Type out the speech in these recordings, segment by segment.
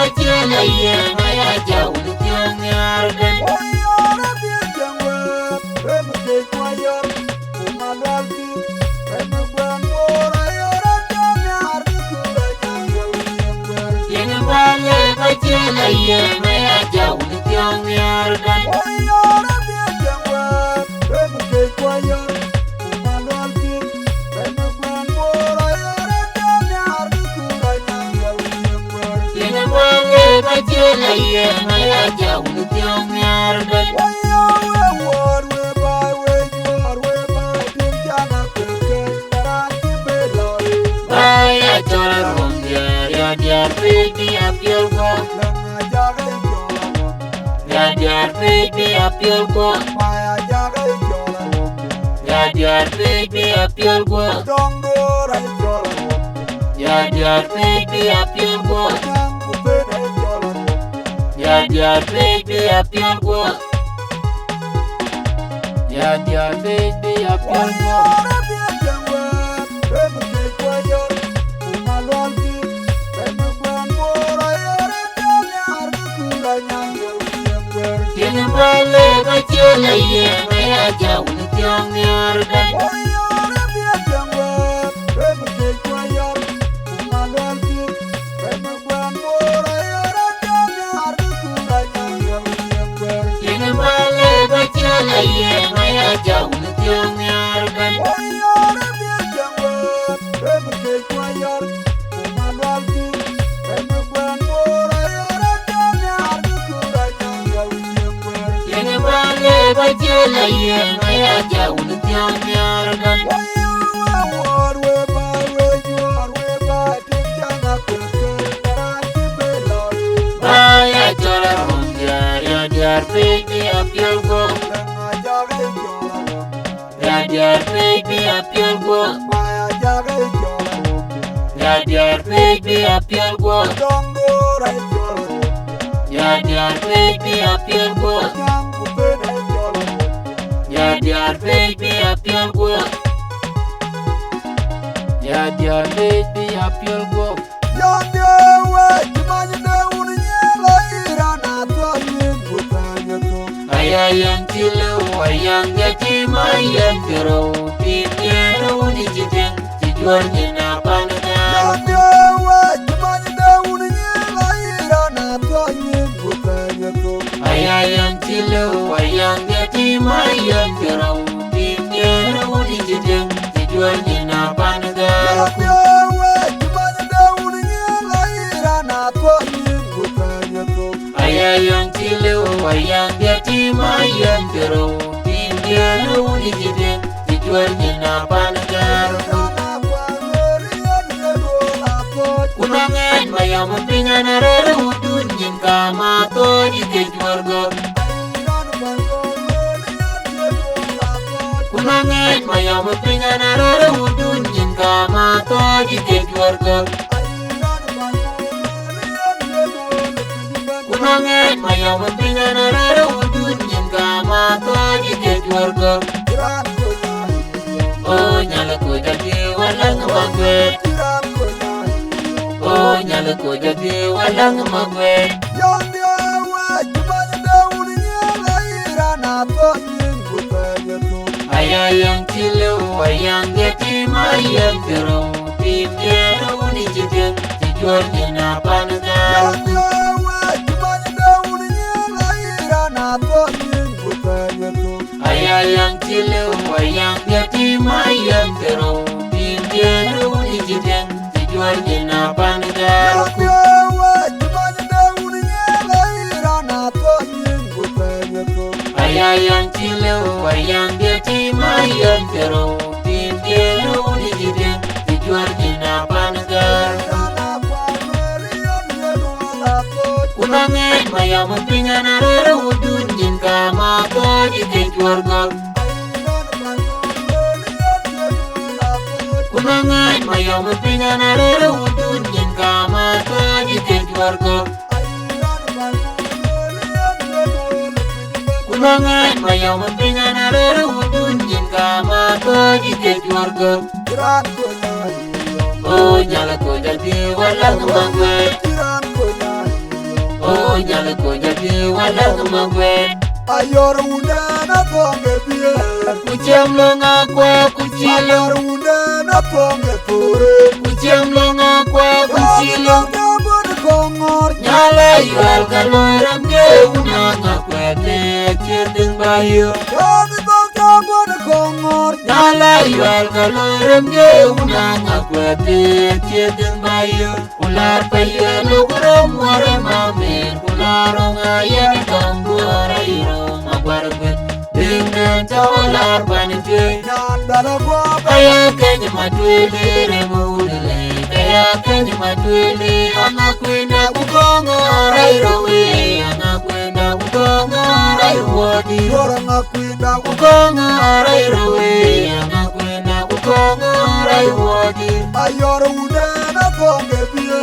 bachela ye maya jau tiang yargan. Oyara dia jangwa, remke kwayor, umalwalti, remban mora yara jamyar kura jangwa yangwa. Yang bale bachela ye maya jau tiang yargan. Oyara dia jangwa, remke kwayor, umalwalti, remban mora yara jamyar kura jangwa yangwa. Yang bale bachela ye maya jau tiang yargan. Baya chola rumya ya dia baby appeal go. Ya dia baby appeal go. Ya dia baby appeal go. Ya dia baby appeal go. Ya dia baby appeal go. Ya dia baby appeal go. Yang bale bachela ye maya jau tiang yargan. Yang bale bachela ye maya jau tiang yargan. Yang bale bachela ye maya jau tiang yargan. Baya chola rumya ya dia baby appeal go. Ya dia baby appeal go. Ya dia baby appeal go. Ya dia baby appeal go. Ya dia baby appeal go. Ya dia baby appeal go. Ayang tilu ayang yati mayang kero pinya no ni jiteng tijuan jina panaga. Ayang tilu ayang yati mayang kero pinya no ni jiteng tijuan jina panaga. Ayang tilu ayang yati mayang kero pinya no ni jiteng tijuan jina panaga. Kunangan mayam pingan arere udun jingka mato di kejuarga. Kunangan mayam pingan arere udun jingka mato di kejuarga. Kunangan mayam pingan arere udun jingka mato di kejuarga. Oh nyala ko jadi walang magwet. Oh nyala ko jadi walang magwet. Ayang tilu ayang yati mayang kero pinya no ni jiteng tijuan jina panaga. Ayang tilu ayang yati mayang kero pinya no ni jiteng tijuan jina panaga. Ayang tilu ayang yati mayang kero pinya no ni jiteng tijuan jina panaga. Kunangan mayam pingan arere udun jingka mato di kejuarga. Kunangan mayam pingan arere udun jingka mato di kejuarga. Kunangan mayam pingan arere udun jingka mato di kejuarga. Oh nyala ko jadi walang magwet. ko jadi wala magwe Ayor una ponge pie kuchem longa kwa kuchilo Ayor una ponge pure kuchem longa kwa kuchilo Kabur kongor nyala yual kaloram ge una kwa te chedeng bayo Kami kabur kongor nyala yual kaloram ge una kwa te chedeng bayo ular payo lugrom ware mamen ularong ayen Dongduor ayro magwargut dengan ular banjir Nyandala kwa kaya kanya matwele remudele kaya kanya matwele Angakuei na kukongo ayro we Angakuei na kukongo ayro wadi Angakuei na kukongo ayro we Angakuei na kukongo ayro wadi Ayor una ponge pie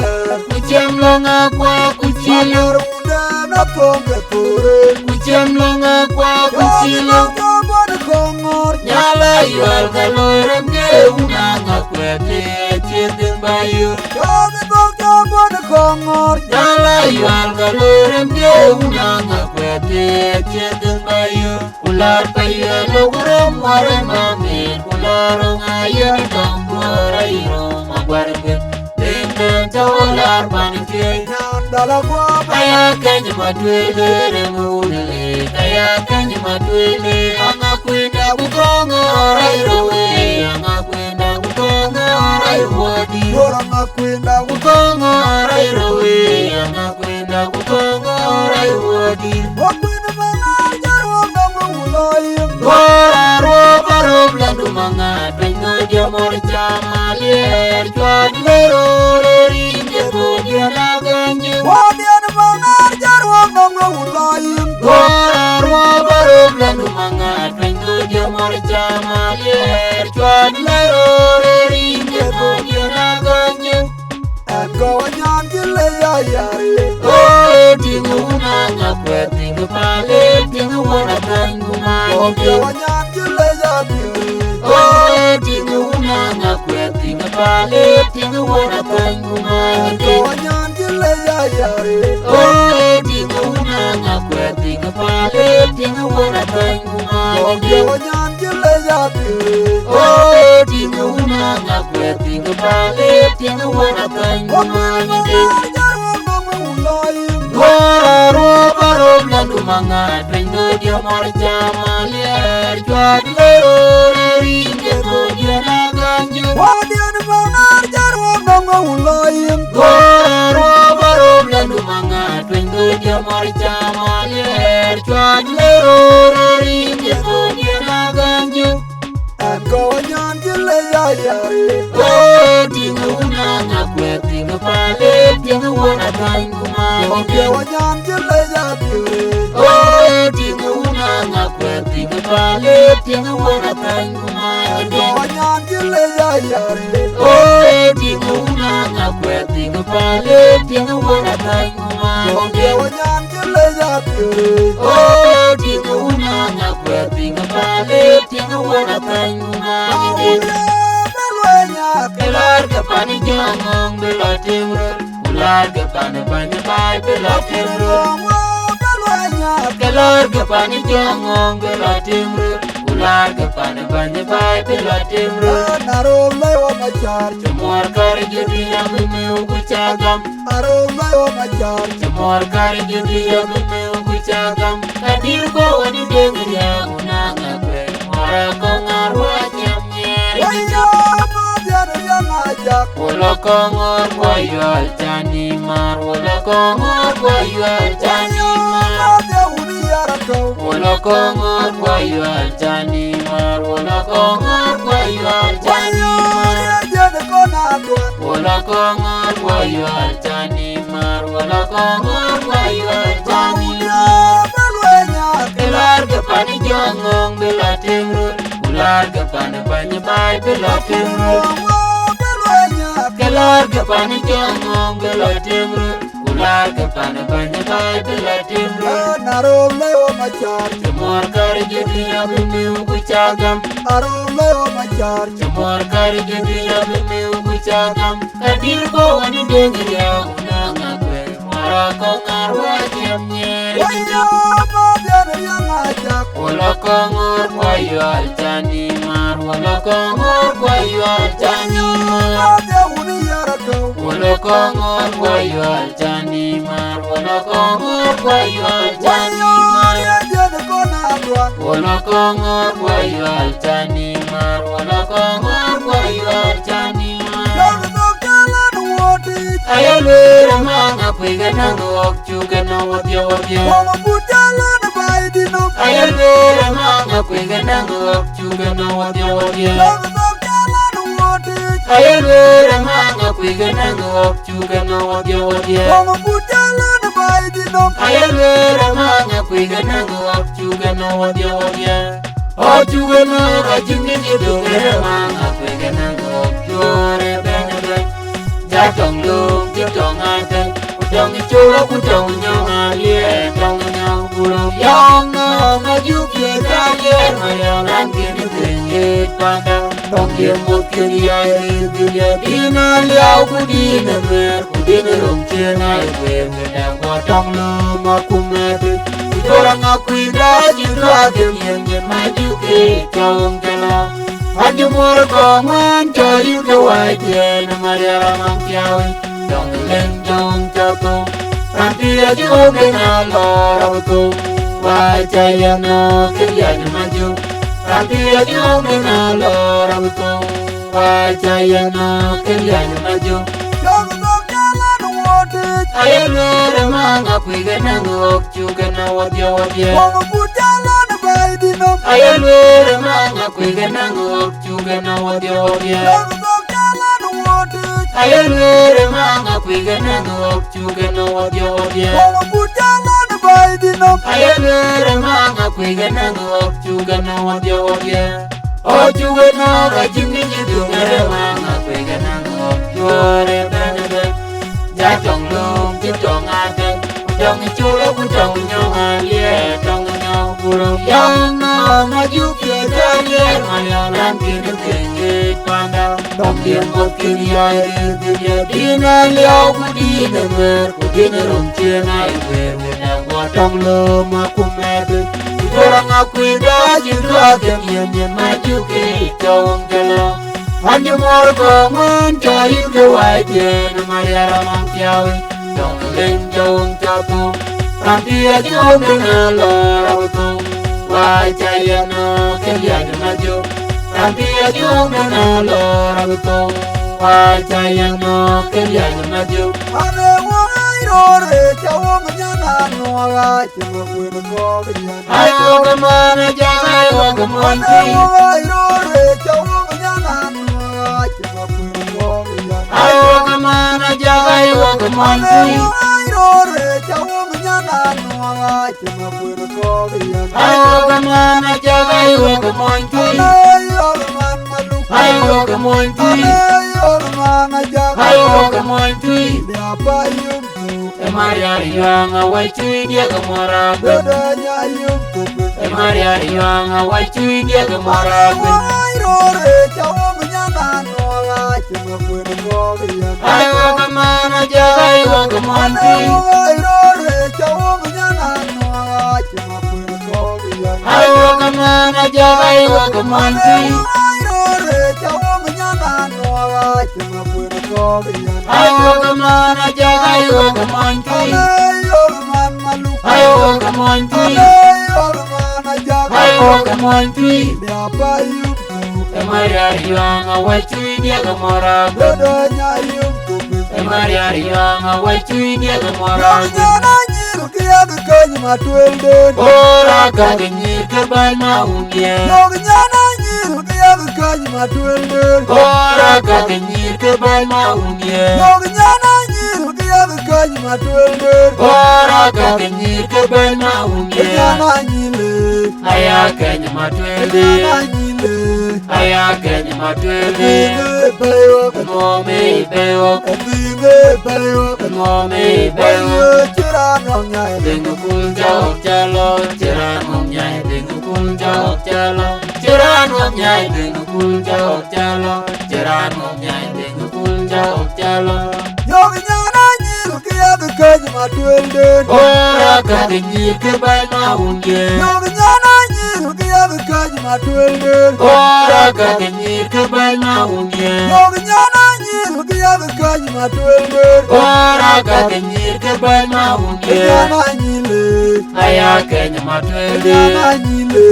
kuchem longa kwa kuchilo Ayor una ponge pure kuchem longa kwa kuchilo Kabur kongor nyala yual kaloram ge una kwete chedeng bayo Kami kabur kongor nyala yual kaloram ge una kwete chedeng bayo ular payo lugrom ware mamen ularong ayen Dongduor ayro magwargut dengan ular banjir Nyandala kwa kaya kanya matwele remudele kaya kanya matwele Angakuei na kukongo ayro we Angakuei na kukongo ayro wadi Angakuei na kukongo ayro we Angakuei na kukongo ayro wadi Wakwina mangajar wangama uloyim Wararo barob landu mangat pengo jamor chamalier chwad lero ringe bodia laganju Wadian mangajar wangama uloyim Wararo barob landu mangat pengo jamor chamalier chwad lero ringe bodia laganju And go and yan gile ya yari Oh tingu unanga kwe tingu pale tingu wana tangu Go mangi and yan gile ya biri Oh tingu unanga kwe tingu pale tingu wana tangu mangi Go and yan gile ya yari Oh tingu unanga kwe tingu pale tingu wana tangu mangi Go and yan gile ya biri Oh tingu unanga kwe tingu pale tingu wana tangu mangi Mangajar wangama uloyim Wararo barob landu mangat pengo jamor chamalier chwad lero ringe bodia laganju Wadian mangajar wangama uloyim Wararo barob landu mangat pengo jamor chamalier chwad lero ringe bodia laganju And go and yan gile ya yari Oh tingu unanga kwe tingu pale tingu wana tangu mangi Go and yan gile ya biri Oh tingu unanga kwe tingu pale tingu wana tangu mangi Go and yan gile ya yari Oh tingu unanga kwe tingu pale tingu wana tangu mangi Go and yan gile ya biri Oh tingu unanga kwe tingu pale tingu wana tangu mangi Kelar ke pani jangong bela timro ular ke pani banya bai bela timro Kelar ke pani jangong bela timro ular ke pani banya bai bela timro Cemor kari jadi yang bimeu kucagam Cemor kari jadi yang bimeu kucagam Kadir ko wani denger ya unanga kwe Mora ko ngarwa nyam nyeri Wala kongor boyol chani mar Wala kongor boyol chani mar Wala kongor boyol chani mar Wala kongor boyol chani mar Wala kongor boyol chani mar Wala kongor boyol chani mar Kelar ke pani jangong bela timro Ular ke pani banya bai bela timro Kelar ke pani jangong bela timro Ular ke pani banya bai bela timro Cemor kari jadi yang bimeu kucagam Cemor kari jadi yang bimeu kucagam Kadir ko wani denger ya unanga kwe Mora ko ngarwa Wolokongor kwa yual chani mar, wolokongor kwa yual chani mar. Wolokongor kwa yual chani mar, wolokongor kwa yual chani mar. Wolokongor kwa yual chani mar, wolokongor kwa yual chani mar. Ayalwere manga pwiga nango okchuga na wadya wadya. Ayalwere manga pwiga nango okchuga na wadya wadya. Ayalwere manga pwiga nango okchuga na wadya wadya. Ayalwere manga pwiga nango okchuga na wadya wadya. Okchuga na rajungi jidore manga pwiga nango okchuga benebe. Jatong lung jitong ate, utong ichula utong nyong alie, tong nyong burung yang ngajupye kayer mayang langkin tingit pada, tong yen mutkin yai bilya dina liao kudina mer, kudina rong chenai wer ngedang watong lum akumete, utorang akui daji dragem yen majuke chong jala. Hadi mor kongan cari kawai tiada mariara mangkiawi dong leng dong capo nanti aja dengan lor aku wajah no kerjanya maju nanti aja dengan lor aku wajah no kerjanya maju ayah lor mang aku ikan ngok juga nawadya wadya. Ayalwere manga kwiga nango okchuga na wadya wadya. Ayalwere manga kwiga nango okchuga na wadya wadya. Ayalwere manga kwiga nango okchuga na wadya wadya. Okchuga na rajingi jidungere manga kwiga nango okchuga benebe. Jatong lung jitong ate, utong ichula utong nyong alie, tong nyong burung yang ngajupye kayer mayang langkin tingit pada, tong yen mutkin yai bilya dina liao kudina mer, kudina rong chenai wer ngedang watong lum akumete, utorang akui daji dragem yen majuke chong jala. Hanya mor kongan cari kawai tiada mariara mangkiawi dong leng dong capo nanti aja dengan lor aku wajah no kerjanya maju nanti aja dengan lor aku wajah no kerjanya maju. Ane wai rore cawo menyanan wala cuma kuil kau kerjanya. Ayo kemana jangan ayo kemana. Ane wai rore cawo menyanan. Ayo kemana jaga ayo kemana ayo kemana jaga ayo kemana ayo kemana ayo kemana Maria yang awai cuy dia kemara Maria yang awai cuy dia kemara ayo kemana jaga ayo kemana ayo kemana jaga ayo kemana ayo kemana jaga ayo kemana ayo kemana ayo kemana Maria yang awai cuy dia kemara Maria yang awai cuy dia kemara ora kagenyir kerbal maunye ora kagenyir kerbal maunye ora kagenyir kerbal maunye ayakenya matwende ayakenya matwende ngome bewo ngome bewo dengu kunja okjalo ciran ngomnyai dengu kunja okjalo ciran ngomnyai dengu kunja okjalo ciran ngomnyai dengu kunja okjalo ora ora ka ni ke bai ma unge Yoga nyana nyil kia bikaji matwele ora ka ni ke bai ma unge Yoga nyana nyil kia bikaji matwele ora ka ni ke bai ma unge Nyana nyile aya Kenya matwele Nyana nyile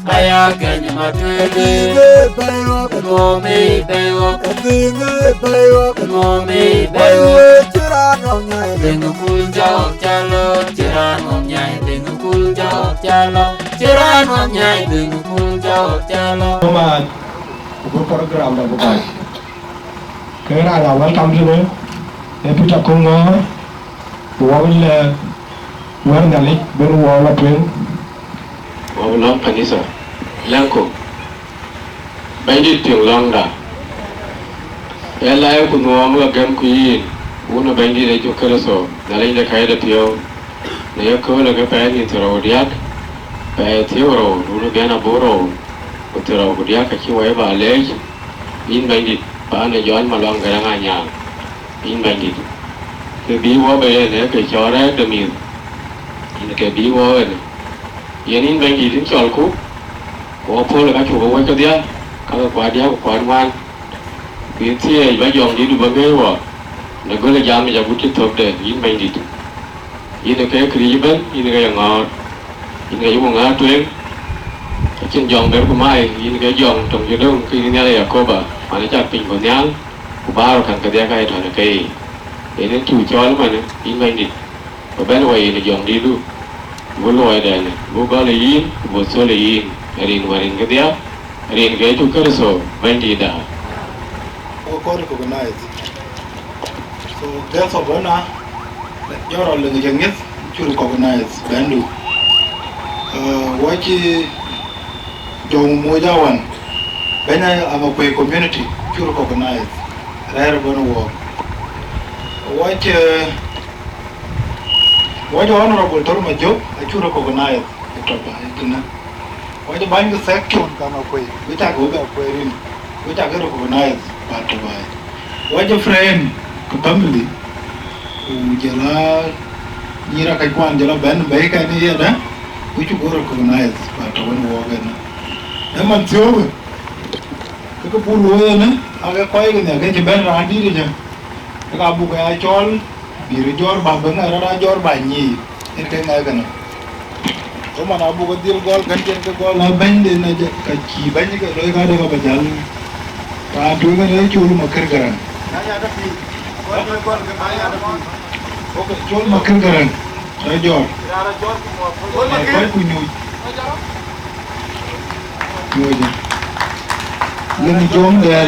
aya Kenya matwele Kadinge bayo ngome bayo Kadinge bayo ngome bayo Bayo chirano nyai Dengu kulja chalo chirano nyai dengu kulja chalo chirano nyai dengu kulja chalo mà của program là của bạn cái này là welcome to them để chúng ta cùng ngó của là quan nhà lịch bên ngoài là chuyện của long panisa lang ko bandit tiếng long da ela của ngó mà gam queen uno bandit để cho cơ sở là lấy ra khai được phiếu nếu có là cái bài như thế rồi điác bài thiếu rồi uno cái nào bố rồi của rồi của điác cái chiếc bà lấy in bandit Paan này John Maluak Garang Anyang in bandit cái bí quá bây giờ cái chó đấy được miếng in cái bí quá này yên in bandit đến chọn cú có phô là các chủ có quay cho dia các quả dia của quán ngoan cái thế bây giờ đi được bao nhiêu rồi nó có là giảm giờ bút thước đấy in bandit in cái kriben in cái ngọt in cái dùng ngọt tuyên trên dòng đấy của mai in cái dòng trong cái đông khi nghe là cô bà mà nó chặt bình của nhang của ba rồi thằng cái dia cái thằng cái để đến chủ cho lắm mà nó in bandit và bên ngoài nó dòng đi luôn vô loài đây này vô bao là in vô số là in rin cái dia rin cái chủ cơ sở bandit đã recognize. So therefore, when you're all the youngest, you recognize Bandu. What is Jong Mojawan? When I am a community, you recognize. Rare one walk. What honorable Torma job, I should recognize. What the buying the section can acquire, which I go back wearing, which I can recognize. What your friend, family, Jala, Nira Kaikwan, Jala Ben, Baka, which you go recognize, but I want to walk in. I'm not sure. Take a pool away, I got quiet in the get better idea. I got book I told, be rejoiced by Banga, Jor by Ni, and can I can. Someone I book a deal goal, content the goal, I bend in a key, bending a regard of a jal. Paan tu kan ada cul makan Garang. Okay, cul makan Garang. Saya jor. Saya punya. Punya je. Yang jom dia.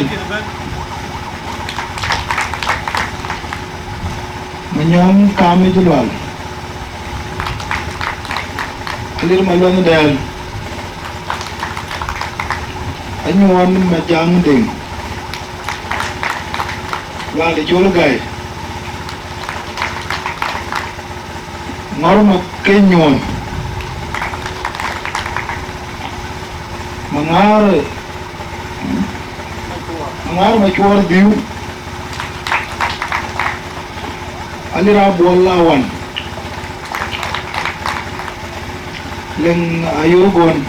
Menyam kami jual. Alir maluan dia. Anyuan macam ding. Là để chúa gầy ngó một cái nhuồn mà ngó mà chúa điu alira buolawan leng ayugon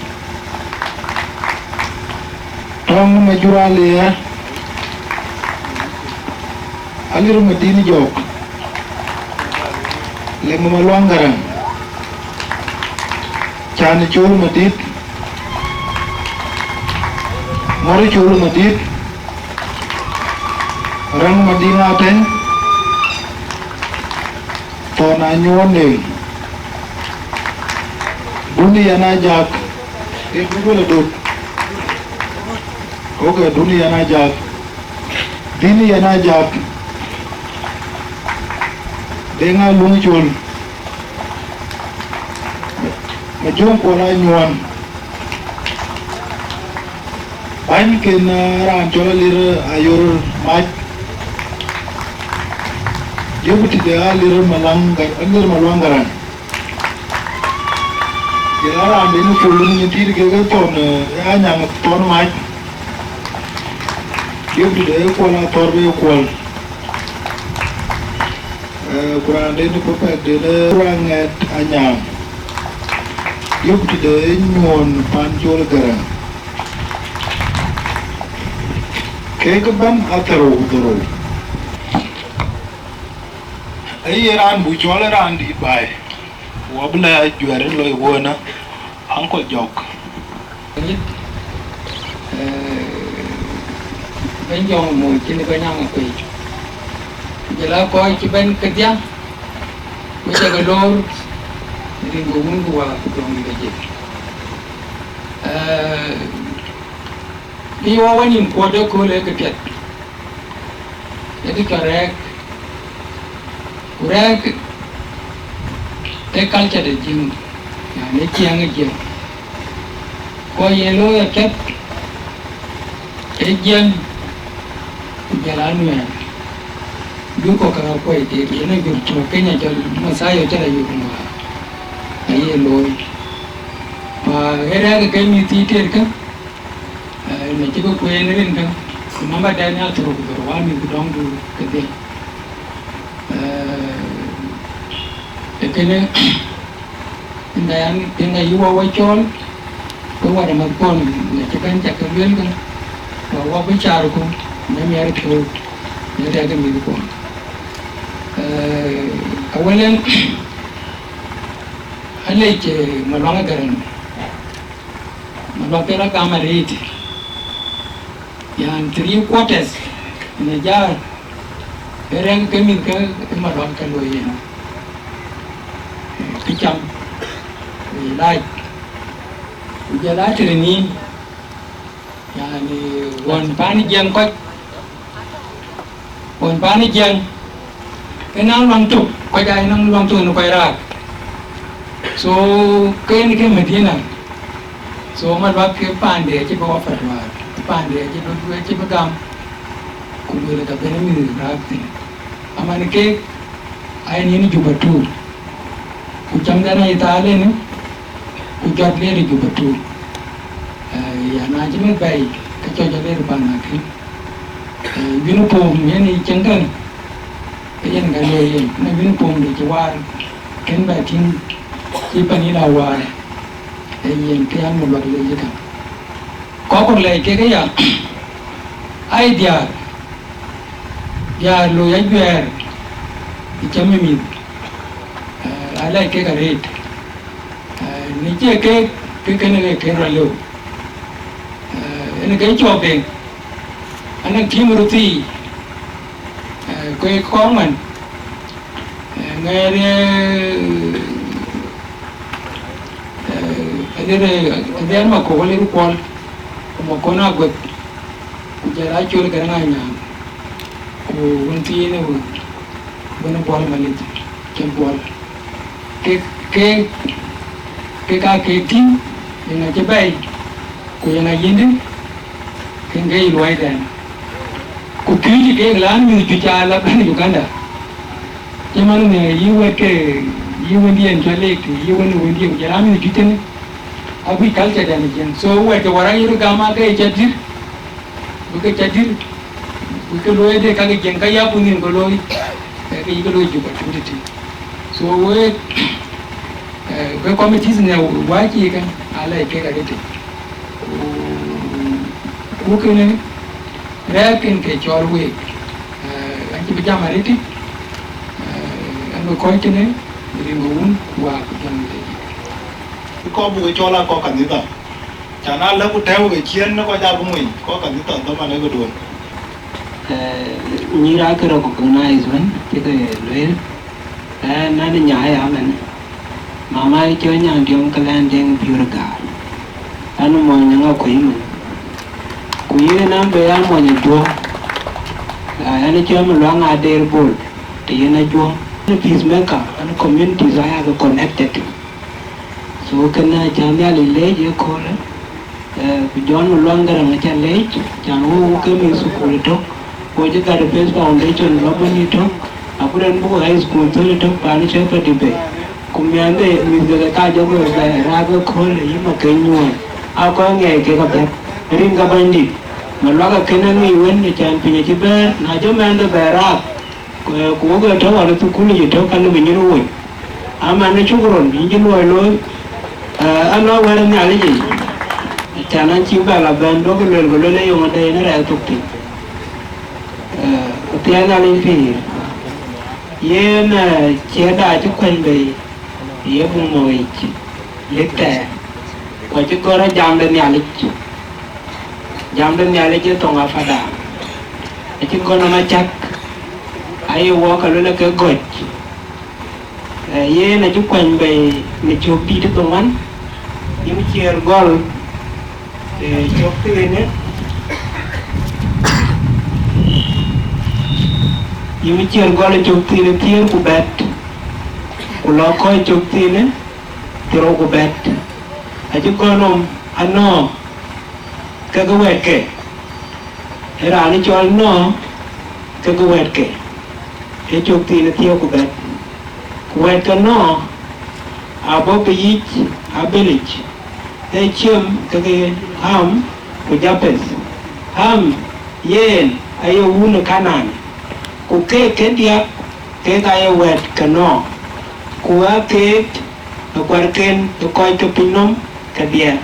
tong majurale alir madini jok le Maluak Garang chan chul madit mori chul madit rang madina ten to na nyone dunia na jak dulu dud oke dunia na jak dini na jak dengan muncul macam orang nyuan banyak ran coba lir ayur mat dia tidak lir Maluak Garang dia ran ini fulun nyetir ke ton Anyang ton mat dia tidak kuala torbe kual Kurang ini pepek dia kurang Anyang. Yuk tidak nyon panjol Garang. Kekeban atero doro. Ran bujol ran di bay. Wabla juara loy wona angkol jok. Bên dòng mùi trên bên Angakuei. Giờ là coi chỉ bên cái tiếng, bây giờ cái đôi, thì cũng muốn qua cũng đi cái gì. Đi qua bên những qua đó coi lấy cái chuyện. Jadi correct, cái culture đấy chứ, này chiang cái gì. Coi yellow cái chuyện, cái gì jalan ni, dulu kau kalau kau itu, ini bercuma kenya jalan, masa yo jalan yo rumah, ayah loy, era cái miti itu kan, macam kau ini kan, mama dah ni atau kau ni Dongduor kete, kene, ini yuwa wajol, kau ada mampun, macam kan cakap kan, bawa bicara kau. Nami ada tu, jadi ada milik pun. Awalnya, alai je Maluak Garang, Maluak Garang kamar itu, yang 3/4 nejar, orang kami ke Maluak kalau ini, kecam, laj, jalan ini, yang wan Paan jam kau. Còn Paan đi chăng, cái nào loang chụp, quay lại nó loang chụp nó quay ra, so cái này cái mấy thế nào, so mà bắt cái Paan để chỉ có phát vào, Paan để chỉ có chỉ có cam, cũng như là cái này mình ra thì, ama này cái ai này Juba tu, cũng chăm ra này ta lên nữa, cũng chọn lên Juba tu, ya na chỉ mới bay, cái cho lên Paan này. Uniform yang ni cengkang, yang kalau yang, na uniform di Jawa, kan batin, siapa ni lawan, yang kian Maluak lagi je kan. Kau lagi ke ya, idea, ya lo yang jual, macam ni, alai ke karet, ni je ke kena ke ralu, ini ke job deh. Anh kiếm một tí, quay khó mình, nghe đi, đi ăn mà có lấy quần, mà có nào quật, giờ lại chơi cái này nhá, quân tí nữa, quân quần mà lên, chân quần, cái tí, những ngày chơi bay, của những ngày gì đấy, cái loài đàn. Kukiri ke lan mi cuca la kan Uganda. Cuman ne yiwa ke yiwa dia njale ke yiwa ne dia jara mi cuca ne. Abi culture dan jen. So wa ke warang yiru gama ke chadir. Buke chadir. Buke loe de ka ke jen ka ya punin ko loe. Ke yigo loe Juba tuti. So we committees ne wa ki kan ala ke ka de. Buke ne Rekin ke chorwe, anci bijam hari ti, anu kau cene, beri mohon buat jam lagi. Kau buat chola kau kan itu, jangan lalu tahu kecian nak kau jago mui, kau kan itu tu mana kau dua. Ni rakyat aku kenal isman, kita luar, nada nyai aman. Mama itu yang diam kalian yang biurga, anu mau yang aku ini. Kuye nam beya mo ni do ani chama long ader bol te yena jo the peacemaker and communities I have connected so kana jamia le je ko ku jon mo long Garang cha le jan wo ke mi su ko to ko je ka the foundation lo bani to apuran bu high school to to pani che pa dibe kumyande mi de ka jo ko ra ko khol yi ma ke nyu a ko nge ke ka be ring ka bandi Maluak kena ni wen ni chan punya ciber, najo mendo berak, của cái đó là tôi cũng là chỗ căn mình như rồi mà nó chung rồi như nuôi luôn anh nói về nhà lấy gì chả nó chịu cả là bên đó cái luyện của luyện lấy dùng ở đây nó là tục thì tiền là linh phí yên chế đại chút quanh bì yên bùng mồi lít tè và chứ có nó giảm đến nhà lịch chứ tổng hợp phát đà chứ có nó mà chắc ai vô cả luôn là cái gội yên là chút quanh bì mình chụp đi được tổng ăn nhưng mà chia gol chụp tiền ấy nhưng mà chia gol chụp tiền tiền của bẹt của lo coi chụp tiền ấy tiền của bẹt chứ con ông anh nó cái quẹt kệ thế là anh cho anh nó cái quẹt kệ thế chụp tiền là tiêu của bẹt quẹt cái nó bố bị ability thế chim cái ham của Japan ham yen ayo uno kanan của cái dia cái quẹt cái nó của cái quan ken coi cho pinom cái dia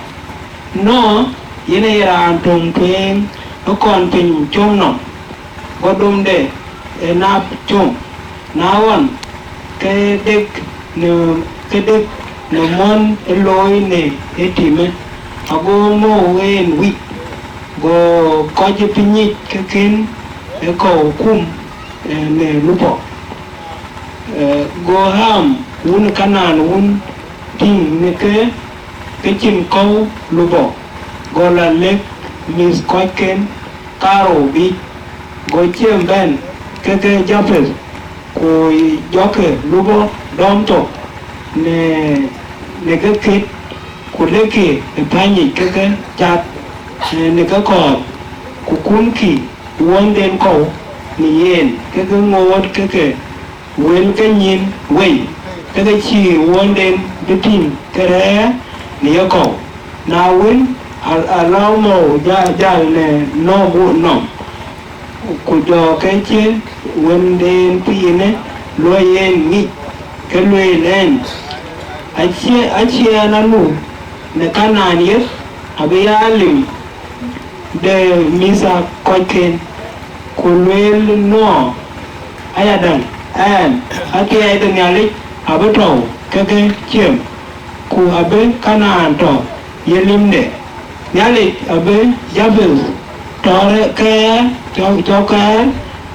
nó như này là trồng thuyền nó còn pin chôm nó có đom để nạp chôm nawan cái đực nó mòn lôi này cái gì mà họ go mò en wit go coi cho pin nhít cái ken cái cầu kum này lúc bỏ go ham un kanan un ting này cái chim câu lúc bỏ go là leg means coi ken caro bi go chim ben cái Japan của gió cái lúc bỏ đom to nè cái kit của lê kì phải nhị cái chặt nè cái cỏ của cuốn kì uốn đen cổ nhìn cái ngô cái uốn cái nhìn quay cái chi uốn đen cái tin cái ré nè cổ nào uốn lao màu da nè no buồn nọ của cho cái chi uốn đen pin nè lôi en nghịch cái lôi lên anh chia nó nu nè cái này nhé abi alim de misa coi ken kulwel no ayadan an ati ayadan yali abeto cái chim ku abe kana anto yelim de yali abe jabel tore ke cho cái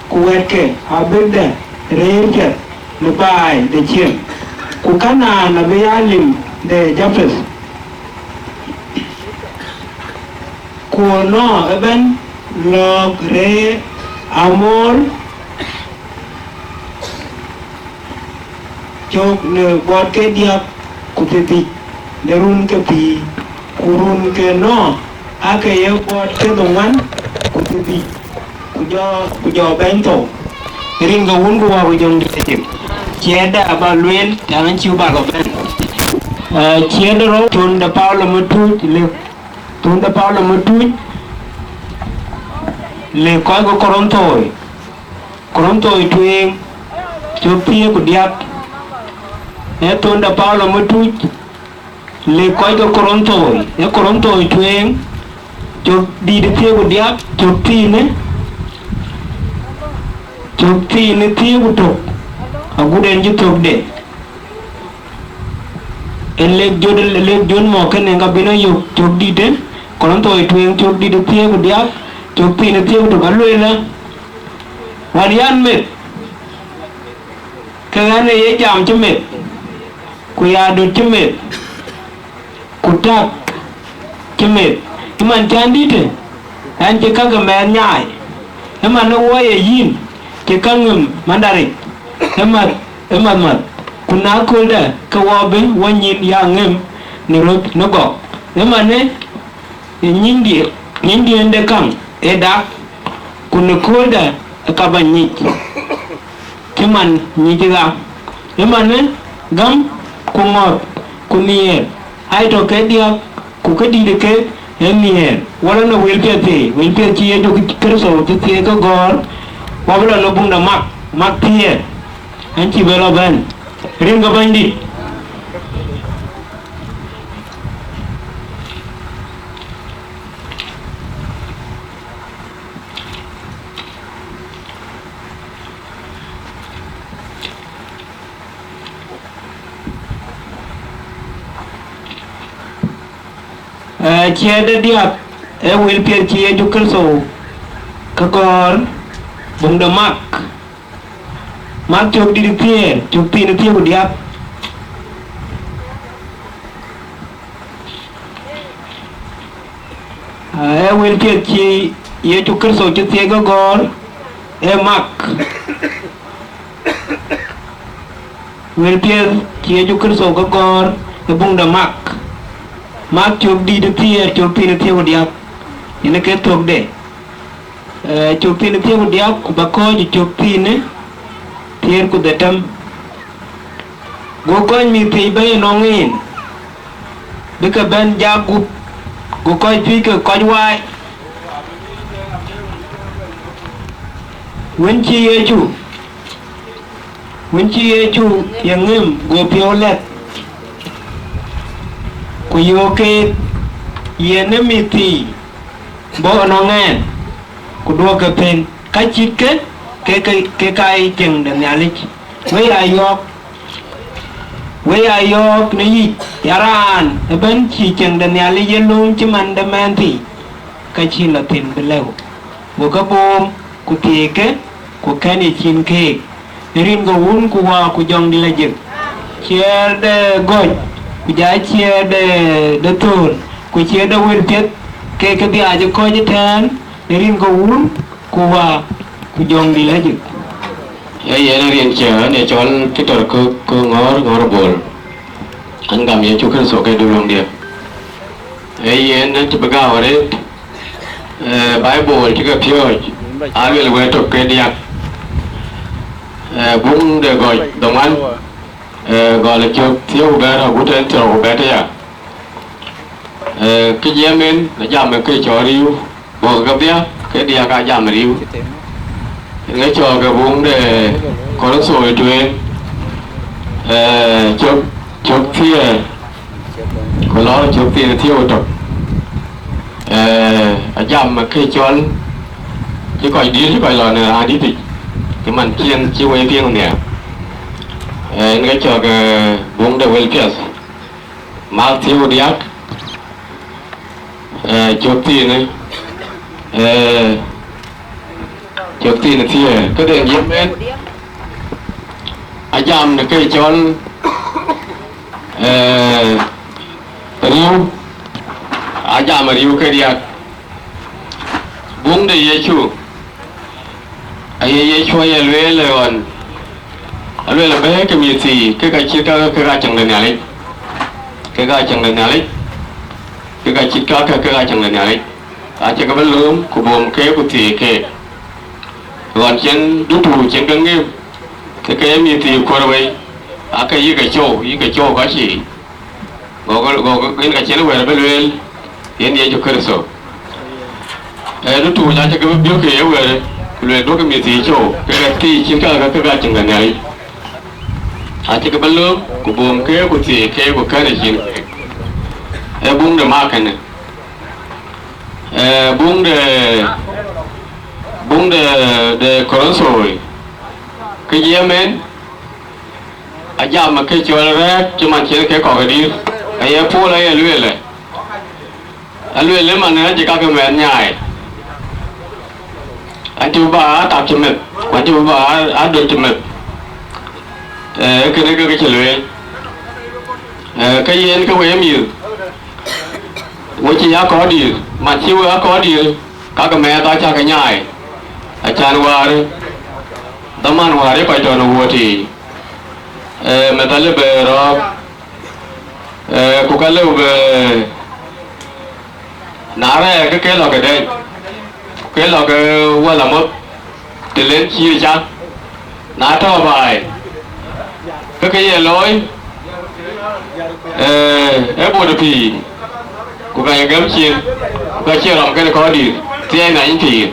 kuwet ke abe de reer le bai de chim ku kana na be alim de jabel ku no eben log re amor chok ne bot ke dia ku tepi derun ke pi kurun ke no ake ye bot ke dongan ku tepi ku jo bento ring ga won ku wa ku jong di tim cheda ba luen tan chiu ba go ben cheda ro tun da paulo mutu le tun da paulo mutu le coi có Coron tuổi thuyền cho phía của điệp để tuần đã bao là mới tui le coi có Coron tuổi thuyền cho đi được phía của điệp cho phi nữa phía của trục ở khu đền cho trục để ele jod mo cái này gặp bên nó dục trục đi đến Coron tuổi thuyền cho đi được phía của điệp chụp phi nó tiêu được bắn luôn đó varian mệt cái này dễ chạm cho mệt quỳ được cho mệt cụt tắc cho mệt nhưng mà chán đi thế anh chỉ các cái mẹ nhảy nhưng mà nó quay ở yin chỉ các ngầm mandarin nhưng mà cũng ná cool đó cái hoa bên hoa nhìn yang ngầm nó gõ nhưng mà này nhìn điện để căng eda kuna koda akabanyi cuman nyijiga emane gam kumor kunier ai to ke dia ku ke di de ke emier wala no welpete chi do kerso te ko gor wala no bunda mak Mithke anh chị bê lo bên riêng cái bên đi chia để điệp will pier chia chukal so kakor bung de mak chok di pier chok tin pier của điệp will pier chia chukal so chok tie kakor mak will pier chia chukal so kakor bung de mak chụp đi được thiệt chụp pin được thiệt một điệp nên cái thuộc để chụp pin được thiệt một điệp của bà coi chụp pin ấy thiệt của đại tâm gỗ coi mình thấy bây nó nghìn bây giờ bên gia gục gỗ coi phi cái coi hoài When chi chu yang ngem gỗ phiêu lẹt kuyoke yene miti bo no ngen kudua ke pen kai chike ke kai cheng dan yalik we ayok ni yaran ben chi cheng dan yalik yelung chiman da manti kai chi la tin belew bo ka bom ku tike ku kani chin ke rin go un ku wa ku jong di lajik chier de goj kuja chia de tour ku chia de wir pet ke bi aje ko je tan rin ko un ku wa ku jong di la ju ye na rin che ne chol ki tor ko ngor bol an gam ye chu kan so ke du long dia ye na tu ba wa re bible ti ka pyo a le we to ke dia bung de goi dong an gọi là cho thiếu bé là của trên chỗ bé thế à cái giá men là giảm cái chỗ riu bộ gặp đấy cái dia cả giảm riu cái chỗ cái vùng để có nó sôi truyền chụp thia có nó chụp thia thiếu trục giảm cái chỗ cái gọi đi cái gọi là này đi thì cái màn chiên chiêu ấy phiên nè cái cho cái vùng đầuvel kia mal thiếu diak chụp tin này chụp tin là thiệt cái đường nhiễm bên jam là cái chọn riu jam riu cái diak vùng đây Yesu Yesu ya lue on alwe la be ke mi ti ke ka chi ka chang le nyali ke ka chang le nyali ke ka chi ka chang le nyali a che ka belum ku bom ke ku ti ke ron chen du tu chen gang nge ke mi ti ko re a ke yi ke cho ka chi go ke ka chen we be le yen ye jo ke so du tu ja che ka bi ke we le do ke mi ti cho ke ka ti chi ka chang le nyali aja ke belum kubum ke kuti ke bukan izin bung de makan bung de koronsoi ke yemen aja ma ke chora cuma chen ke ko di ay pula ay luele mana jika ke men nyai antu ba ta chemet antu ba adu chemet cái này cái chơi luyện cái yên cái quê miêu quê chị có đi mà chiêu có đi các cái mẹ ta cha cái nhai cha nuôi đấy tấm ăn nuôi đấy phải cho nó nuôi thì mẹ ta lấy về rồi cô cái lấy về nã ra cái lò cái đây cái lò cái qua làm mất thì lên chia chắc nã cho bài cái gì lối bộ được thì của cái gấm chiên cái chia làm cái có đi thì anh này thì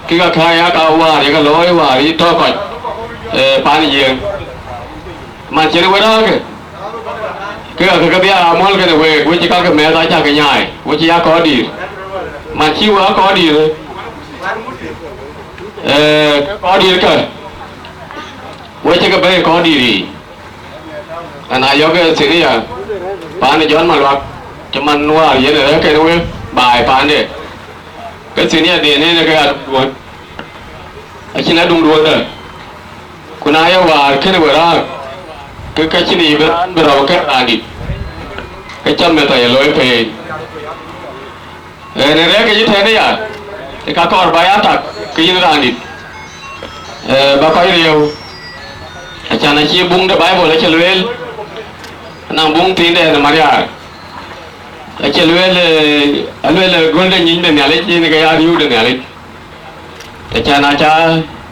cái khai á cao qua thì cái lối qua đi to phải Paan giang mà chỉ có đó cái bia mol cái này với chỉ có cái mẹ ta cha cái nhai với chỉ có đi mà chiu có đi có đi cái với chỉ cái bé có đi anh ai cái sự này Paan này chọn Maluak cuman nuar ya deh cái nó bài Paan deh cái sự này dia này cái adulthood aci na Dongduor deh kuna ya war cái này ra cái chuyện này berapa cái adit cái chăm người ta lôi về này cái gì thế này à cái các con bay atak cái gì ra adit bapak yêu acan aci bung de bay boleh celuel nang bung tin de Maria celuel golden nhìn de nyale ni cái ariu de nyale acan aca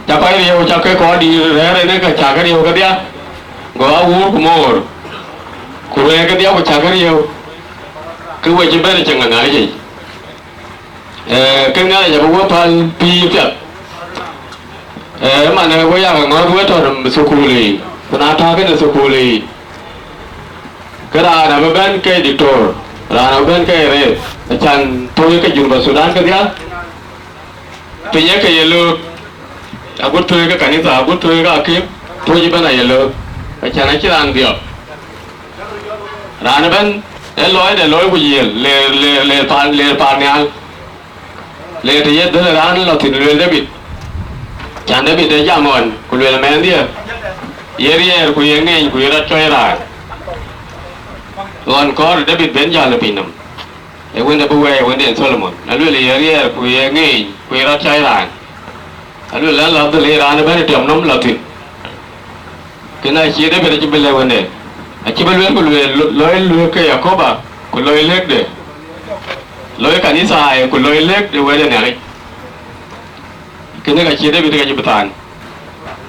bapak yêu aca cái có đi re này cái cha cái yêu cái dia gua ur kumor kurang ke dia bercakap dia kewajiban jangan aja kenal aja gua pal pi piat mana gua yang ngor tu sukuli penata ke sukuli kerana beban ke diktor kerana beban ke re macam tu ke Juba Sudan ke dia punya ke yellow aku tu ke kanisa aku tu ke akim tu je bana yellow macam nak cerang dia, rana ben, loi buji, le pan yang, le dia dah rana lo tin le David, jangan David dia jaman, kulu le main dia, yer kuye ngeng kuye rat coy rat, lon kor David ben jalan pinam, wenda buai wenda Solomon, lalu le yer kuye ngeng kuye rat coy rat, lalu lalu le rana ben dia nom lo tin. Kena aci dia pada cibel lewan deh. Aci bel lewan loi ke Yakoba, ku loi lek deh. Loi kanisa ku loi lek deh weda nyari. Kena aci dia pada kaji betan.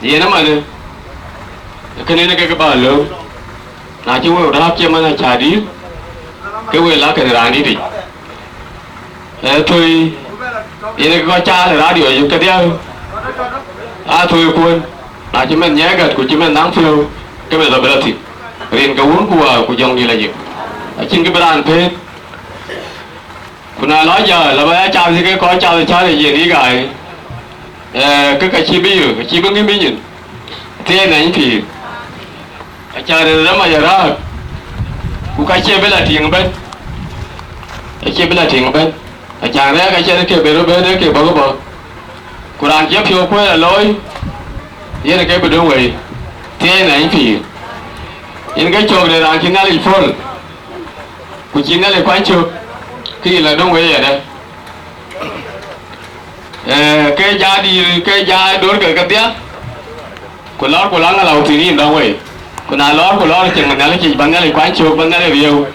Dia nama deh. Kena ni ke balu. Naci wei dah aci mana cari. Ke wei lah kena rani di. Tui ini kau cari radio juga dia. Tui pun. Chỉ mình nhớ cái của chỉ mình đáng phiêu cái bây giờ thì riêng cái uống của dòng đi là gì trên cái bàn thế kuna nói giờ là bây giờ chào thì cái có chào thì chào là gì đi cái cái chi bây giờ cái chi bằng cái bây giờ thế này thì chào thì đó mà giờ ra của cái chi bây là tiền bên cái chi bây là tiền bên chào đấy cái chi nó kêu bên đấy kêu bao bao Quran chép phiêu quê là lối ये ना क्या बदल गई थे नहीं थी इनके चौक ने रांची ना ले फॉल कुछ ना ले क्वां चौक कि लड़ों गई है ना cái giá đối với cái tiếc của lót là lâu thì đi đâu vậy của nào lót chừng mình nói chỉ bằng cái này quán chụp bằng cái này nhiều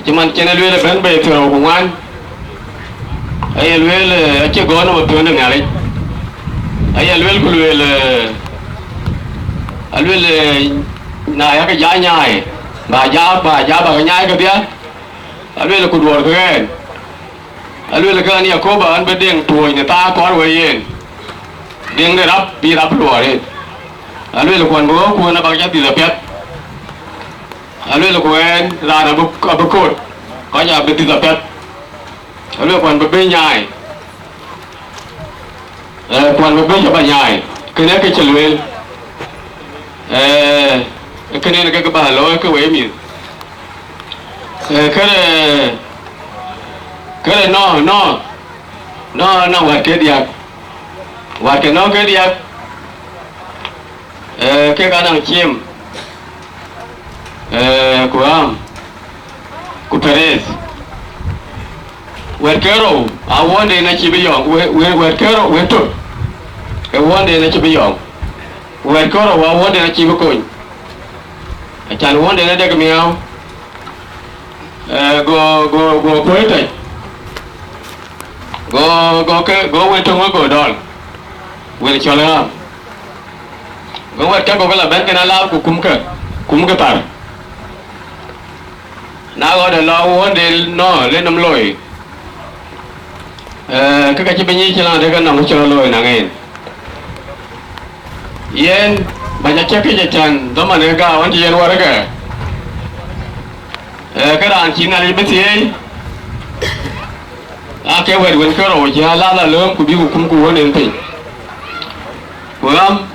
chỉ mình trên này là bên bề thừa của anh ấy là chưa có nó một tuyến được nhà đấy ấy này cái giá nhai bà giá cái nhai cái tiếc là cột bột cái là cái này có bà anh bên điên tuổi người ta có rồi yên điên để đi đắp đùa đi là quần bố nó bằng giá tiền pet là quần ra là bốc cột có nhà bên tiền pet là quần bên nhai quần bên cho bà nhai cái này cái chân lên cái này là cái bà lôi cái quế mì cái này nó hoạt cái điệp hoạt cái nó cái điệp cái năng chim của Perez hoạt cái rồi vấn đề này chỉ bây giờ hoạt cái rồi hoạt tốt cái vấn đề này chỉ bây giờ hoạt cái rồi vấn đề này chỉ có coi chẳng vấn đề này cái mèo go poete go went to go doll will chola go wat ka go la ben kana la ku kum ka tar na go de lo won de no le nam loi ka chi benyi chi la de ka nam cho loi na ngen yen banyak cakap jangan zaman mereka orang jen warga kerana Cina ni betul ake wen kero jala la lom ku bi hukum ku wonen pe wam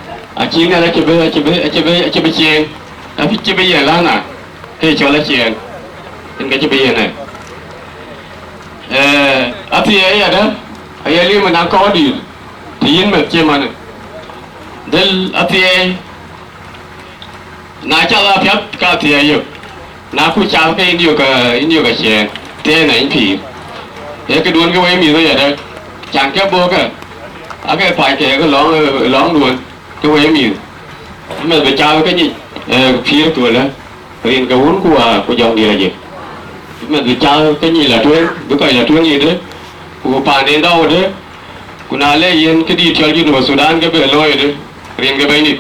Cina la cebe chen tapi cebe yen la na ke chola chen en ke cebe yen na ati ya da ayali menang kau di yin met che man del ati na cha la pyat ka ti ayo na ku cha ke indio ka chen te na in pi e cái đuôn cái way mi thôi vậy chẳng cái bố cái phải cái lóng đuôn cái way mi mà phải trao cái gì phía tuổi là riêng cái vốn của dòng gì là gì mà phải trao cái gì là tuyên cái gọi là tuyên gì đấy của Paan đến đâu đấy của nào lấy yên cái đi theo như South Sudan cái bể lôi đấy riêng cái bên này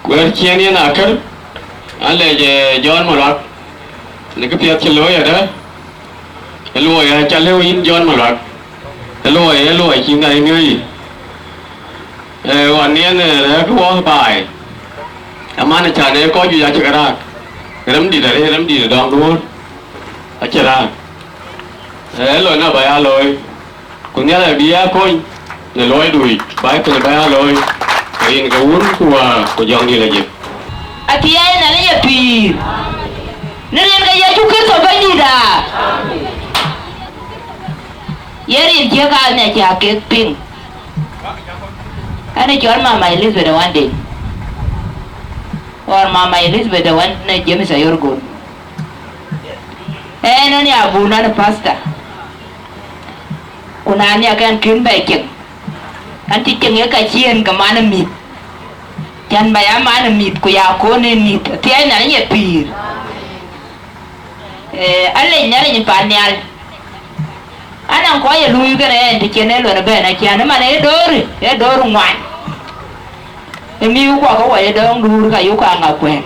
của chiên yên à cái anh lấy John Maluak này cái phía trên lối rồi đó lôi cha leo in John Maluak lôi chính này ngườiวันนี้เนี่ยก็ว่าไปอามาในชาเนี่ยก็อยู่ยาจักรราน้ำดีแต่น้ำดีแต่ดองรู้อาจารย์ลอยน่ะไปลอยคนนี้เลยบีอาคนเนี่ยลอยดุยไปคนไปลอยเรียนกับวุ้นกูยองดีเลยจีอาทิตย์นั่นเลยปีนี่เรียนกับยาชุกขึ้นสบายดีด่าเรียนเจ้าการเนี่ยจะเก็บปิ้งอันนี้จอนมาไม่ลิสเบดวันเดนor mama Elizabeth the one na James Ayorgo nani abu na pasta kuna ni akan kin baking anti kin ya kacien ka mana mit jan baya mana mit ku ya ko ne mit ti ai na ye pir alle nyare ni panyal ana ko ye luyu ga ne ti ken lo na be na kian ma ne doru ngwan mi u kwa ko wa Dongduor ka yu ka Angakuei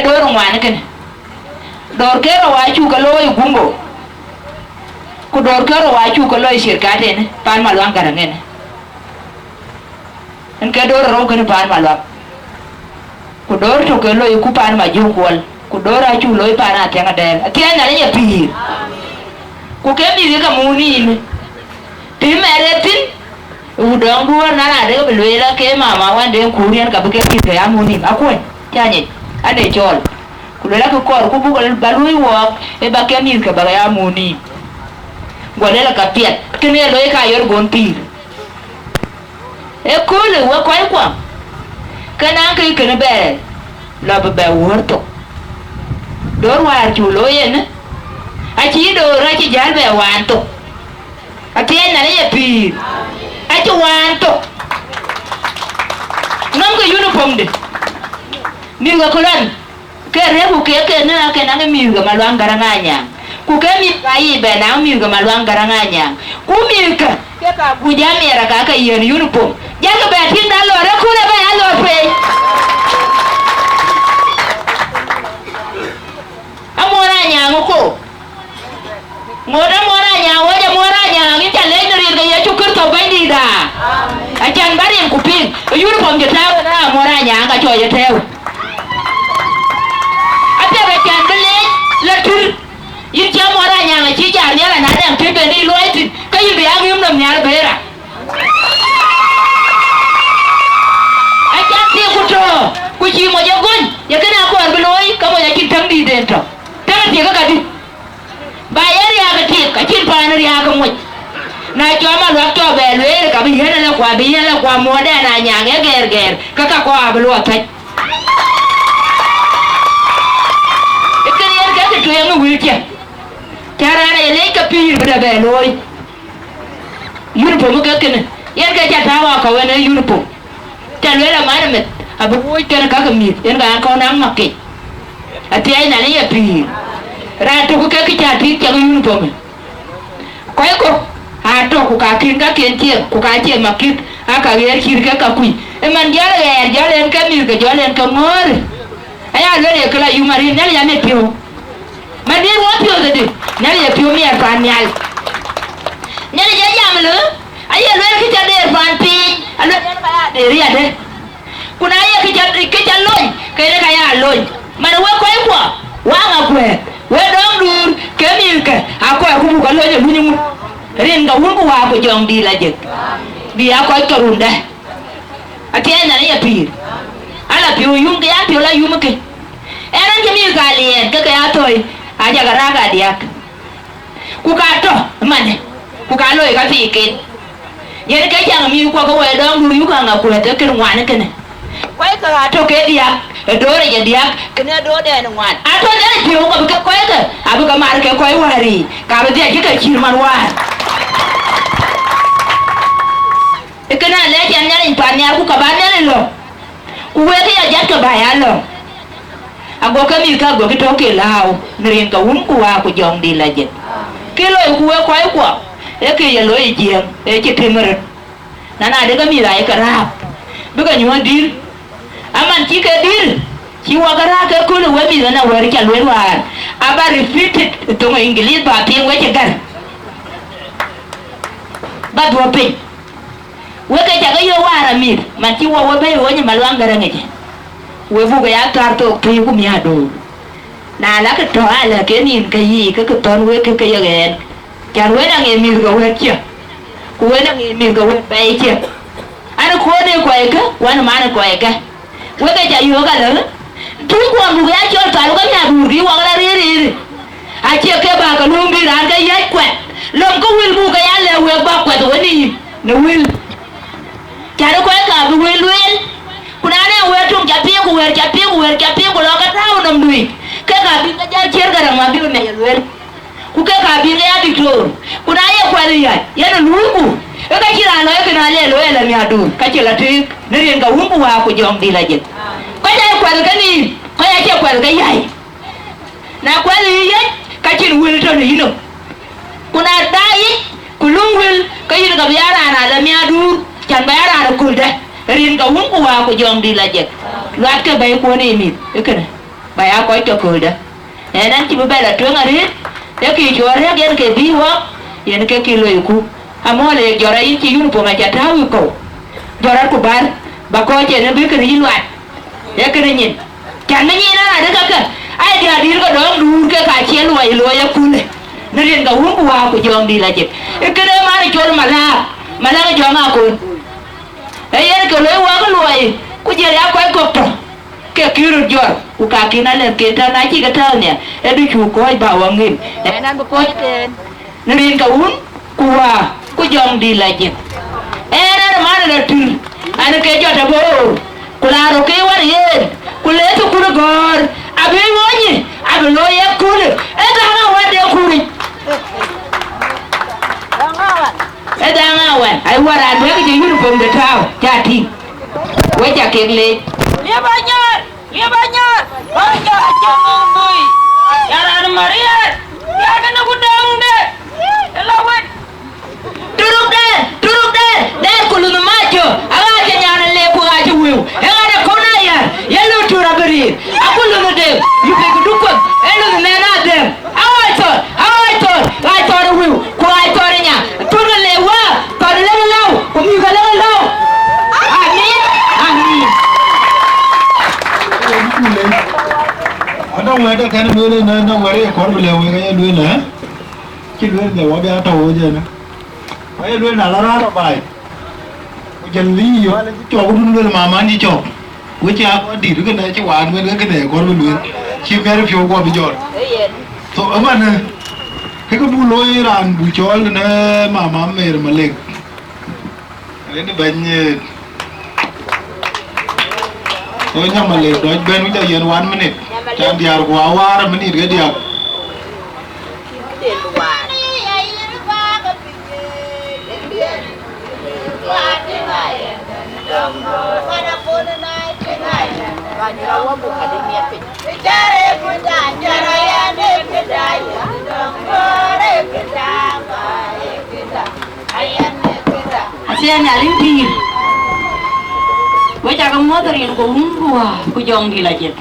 doru ngwan ken dor kero wa chu ka loy gumbo ku dor kero wa chu ka loy sirkate ne Paan Maluak Garang ne en ka dor ro ken Paan Maluak ku dor to ka loy ku Paan Ajakguong ku dor a chu loy Paan atenga der atia na ne pi ku ke mi ka muni ne ti meretin u Dongduor na na de be loyla ke mama wan de ku rien ka be ke ti ya muni akwen chanye ade chol kulela ko kor ku bugal balui wo e ba ke mi ka ba ya muni golela ka piet kene loy ka yor gon pi e kule wo kwai kwa kana kai kana be la ba worto dor war chu loyen a chi do ra chi jar be wan to a tien na ye pi a chi wan to nam ko uniform de mi ga kolan ke rebu ke na ke na mi ga Maluak Garang Anyang ku ke mi pai be na mi ga Maluak Garang Anyang ku mi ka ke ka bu ja mi ra ka yen uniform ja ka be tin da lo ra ku le be a lo pe amora Anyang ko mora Anyang wo ja mora Anyang ni ta le ni ga ya chu kur to be ni da a chan ba ren ku pin uniform je ta na mora Anyang ka cho je teo yin cha mora Anyang chi jar ne la na dang te be ni loi ti ka yin be ang yum nam nyar bera a cha ti ku to ku chi mo je gun ya kana ko ar loi ka mo ya kin tang di den to ta ti ka di ba yer ya ka ti ka chin pa na ya ka mo na cho ma lo to be loi ka bi hena la kwa bi hena la kwa mo da na Anyang ger ka ko ab lo ta e ka yer ka to yang wi ti cara na ele ka pir bada be loy uniform ka ken yen ka jata wa ka wena uniform tan wela mana met abu woy ken ka ka mit yen ga ko na makke ati ay na le ya pir ra to ka ki jati ka uniform ko ha to ku ka kin ka ken tie ku ka tie makit aka yer kir ka kui e man jale ka mi ka jale ka mor aya le ka la yumari na ya me pio mà đi quá phiêu rồi đi nhớ là phiêu mi phản nhảy nhớ là dễ dàng mà nữa Aye lo ki ta de ban pi, alo ka de ria de. Kuna aye ki ta loy, ke de ka ya loy. Mana we ko ko, wa nga kwe. We Dongduor ke Mithke, ako ku ko lo je bunyu. Rin ga wun ko wa ko jong di la je. Bi ako to runda. Atiena ni ya pir. Ala piu yum ke ya piu la yum ke. Eran ke mi galien ke ya toy. Aja garaga dia. Ku ka to mane. Ku ka lo ka fi ke. Yer ke jang mi ko we Dongduor yu ka nga ku te ke ngwan ke ne. Kwai ka to ke dia. Dore ya dia kena do de ngwan. Ato de piu ko ke ko ke. Abu ka mar ke ko wari. Ka ba dia ke chirman war. Ekena le jan nyari panya ku ka ba ne lo. Uwe ke ya jat ka ba ya lo. Ago ka mi ka go ke to ke lao. Nirin ka un ku wa ku jong di la je. Ke lo ku we ko. E ke ya lo e jiem. E ke timere. Nana de ka mi la e ka ra. Bu ka nyu dir. Aman ki ke dir. Ki wa ka ra ke ku lo we mi na we ka lo wa. Aba repeat it to English ba pi we ke gar. Ba do pe. Weke jaga yo wara mir manti wo be wonyi Maluak Garang je we bu ga ya tar to pi ku mi ado na la ke to ala ke nin ke yi ke ton we ke ye gen jar we na nge mir ga we che ku we na nge mir ga we be che ana ko ne ko ke wan ma na ko ke we ke ja yo ga la tu ko mu ga cho ta ga nya bu ri wa ga ri a che ke ba ka lu mi ran ga ye kwet lom ko wil bu ga ya le we ba kwet we ni ne wil Charo ko ka bu wel kuna ne we tum japi ku lo ka taw nam dui ke ka bi ga cher Garang ma bi me wel ku ke ka bi ga diklo kuna ye kwali ya na lugu e ka kira no e na le lo la mi adu ka kila ti ne rin ga wumbu wa ku jom di la je ko ya kwal ga ni ko ya ke kwal ga yai na kwali ye ka kin wel to ni no kuna dai ku lungwel ka yin ga yara na la mi adu Chan bayara ra kulde rin ga wun ku wa ku jong di la je lat ke bay ko ni mi ekene baya ko to kulde nan ti be la to ngari e ki jore gen ke bi wo yen ke ki lo ku amole jore yin ti yun po ma jata wi ko jore ku bar ba ko je ne bi ke ri lat e ke ni chan ni na de ka ai dia dir ga Dongduor ke ka che lo ya kule ne rin ga wun ku wa ku jong di la je ekene ma ni jor mala ga jonga ko yer ke lo wa ko loy ku je ya ko to ke kiru jor ku ka kina le ke ta na chi ka ta ne e du chu ko ba wa ngin e nan ko ten rin ka un ku wa ku jong di la je e na ma na tu an ke jo ta bo ku la ro ke wa ye ku le to ku gor abi woni abi lo ye ku e ta na wa de ku ri Edangawan, I want to make a uniform the town, Jati. Wait a keglet. Liabanyar, Ajakguong, Yaran Maria, Yagan of Dongduor, hello, what? Turuk there, Kulun Macho, Alakan and Lepo Ajakguong, Elana Konaya, Yellow Turabari, Akulun them, you take a look up, and the men at them. How I thought it will, quite Torina. Don't let the kind of doing no worry according to the way na. Children, the wabi out of Ojana. I do another by. We can leave you all the mamma chop, which I did to get you one when I get there, according to she very few go be joy. So, a man, he could do lawyer and which all the mamma made him a leg. I didn't Ôi nhá mà lệ đói bên với chạy 1 minute. Chẳng đi học quá minute cái đi học. Asyik nyari pin. Wajah kamu tadi yang kau jong di lajat.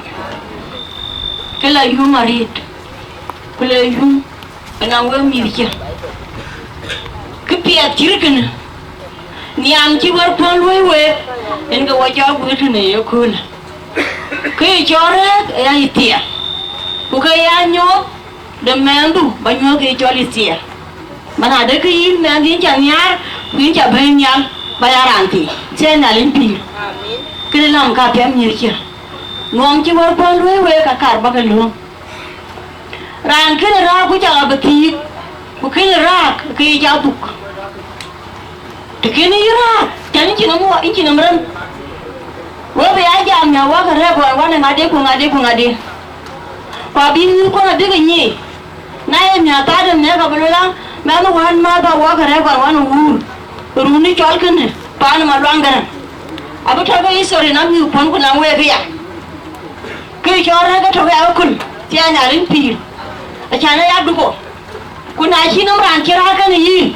Kalau you marit, kalau you kenapa Mithke? Kepiat kira kena, niam chi war pon we en ga wajo gutu ne yakul ke chore ya itia ku ka ya nyo de mendu ba nyo ke chole itia mana de ki men din cha nyar ku cha ben nyal ba ya ranti che na lim pi amen ke lam ka pem ni chi ngom chi war pon we ka kar ba ka lu ran ke ra ku cha ba ti ku ke ra ke ja buk Tekini ira, jangan cina mua, ini cina meren. Wabe aja amnya waga rego, wana ngade. Pabi ko na diga nyi. Nae mnya tada ne ka belulang, manu wan ma ba waga rego wana ur. Runi chol kene, Paan Maluak Garang. Abu taga isori na mi upon ko na wege ya. Ke chora ga to ga kul, tiya nyarin pir. Achana ya duko. Kuna china ran kira kan yi.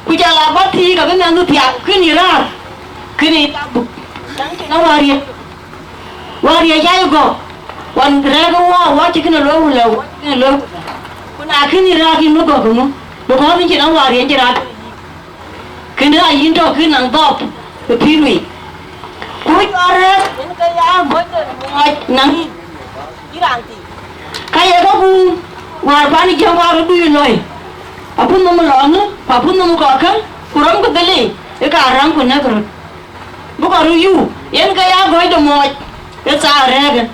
Kujala bati ka ben nanu tiya kini ra kini tabu na wari ya go wan rego wa tikina lo kuna kini ra ki no go ko min jina wari jira kini ayin to kina dop to pirwi ku yare en ka ya mo nang iranti kaya ko bu war bani jawaru du loy apun nomu longu apun nomu kokal kuram ko dele e ka ram ko na kro bu ko yu yen ka ya goy do mo e sa rega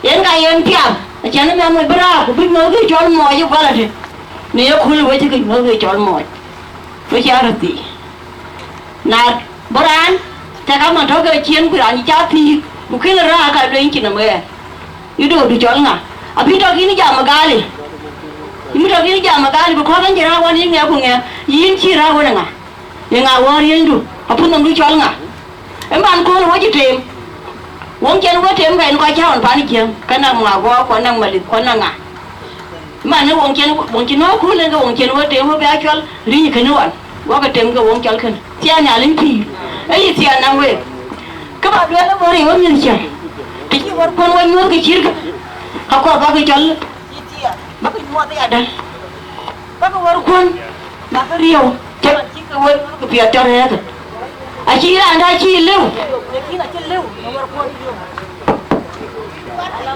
yen ka yen pia a chana me mo bra ko bi mo ge chol mo yu bala de ne yo khul we ke mo ge chol mo we cha rati na boran ta ka ma to ge chien ku ran cha thi ku khil ra ka de kin na me yu do du chol nga abi to ki ni ja ma gali Imu to kini jama kali bu kokan jira wani nge ku nge yin chira wona nga ye nga wor yendu apun nam du chol nga emban ko wo jitem won ken wo tem ga en ko chaon pani kiem kana ma go ko nang mali ko na nga man ne won ken no ku le ga won ken wo tem wo ba chol ri ni ken wan wo ga tem ga won chol ken tia nya lim pi ai tia na we ka ba le wo ri wo min cha ti wor kon wo nyor ga chir ka ko ba ga chol bác cái mua cái đây bác cái vợ con bác cái riêu cho bạn chỉ cái vợ cái việc cho này thôi à chỉ là đây chỉ lưu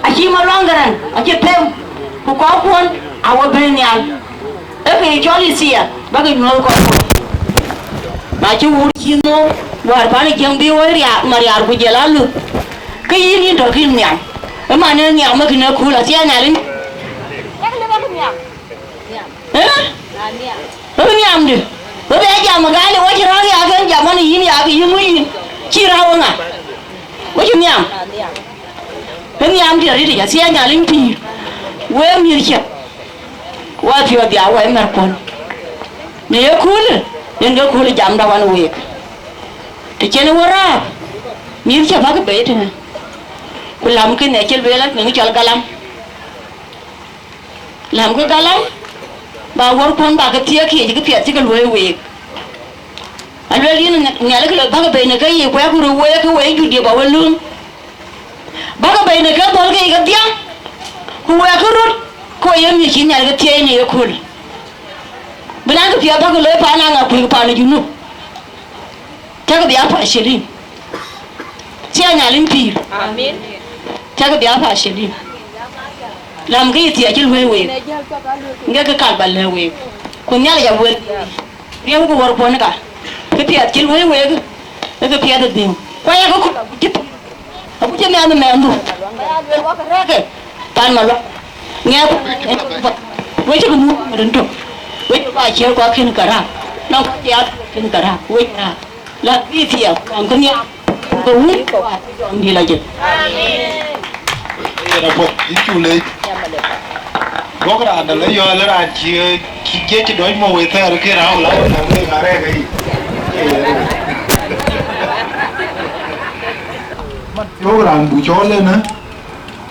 à chỉ mà long cái này à chỉ thêm cũng có con à vợ bên nhà ấy cái cho đi xìa bác cái mua con mà chú uống chi nó và bạn ấy chẳng biết với mà cái gì là lưu cái gì đó cái nhà mà nó nhà mà cái nó khu là xe nhà lên niam de be ja magale wo jira ya ga ja man yin ya ga yin yin kira wona wo niam niam de ri ya sia nya lim pi we mi che wa pi wa dia wa mer kon ne ye kul yen ga kul jam da wan we te chen wora mi che ba ga be te kulam ke ne chel be la ne chal galam làm cái galam bà work con bà cái tia kia cái phiệt cái lưỡi về anh lưỡi đi nghe cái lưỡi bác cái này gì quay cái quay chụp địa bảo vệ luôn bác cái này cái đó cái tiếng quay cái rút quay em như chỉ nghe cái tia này cái cool bên anh cái phiệt bác cái lưỡi Paan Angakuei cái Paan Junub chắc cái biar phải xử lý chia nhà linh pi amen chắc cái biar phải xử lý làm cái gì chứ huề nghe cái card bẩn huề con nhà là huề riêng của vợ con cả cái tiền chứ huề cái tiền được nhiều quay cái cũng chứ mẹ nó đủ Paan Maluak nghe với chứ cũng mua đến được với vài chiều qua khi cả ra nó có tiền khi cả ra với là cái gì còn cái nhà cũng đi là gì Era po ichule gogra da le yo le ran chi ki je doi mo we ta ro ke ra la na le gare gai man yo ran bu cho le na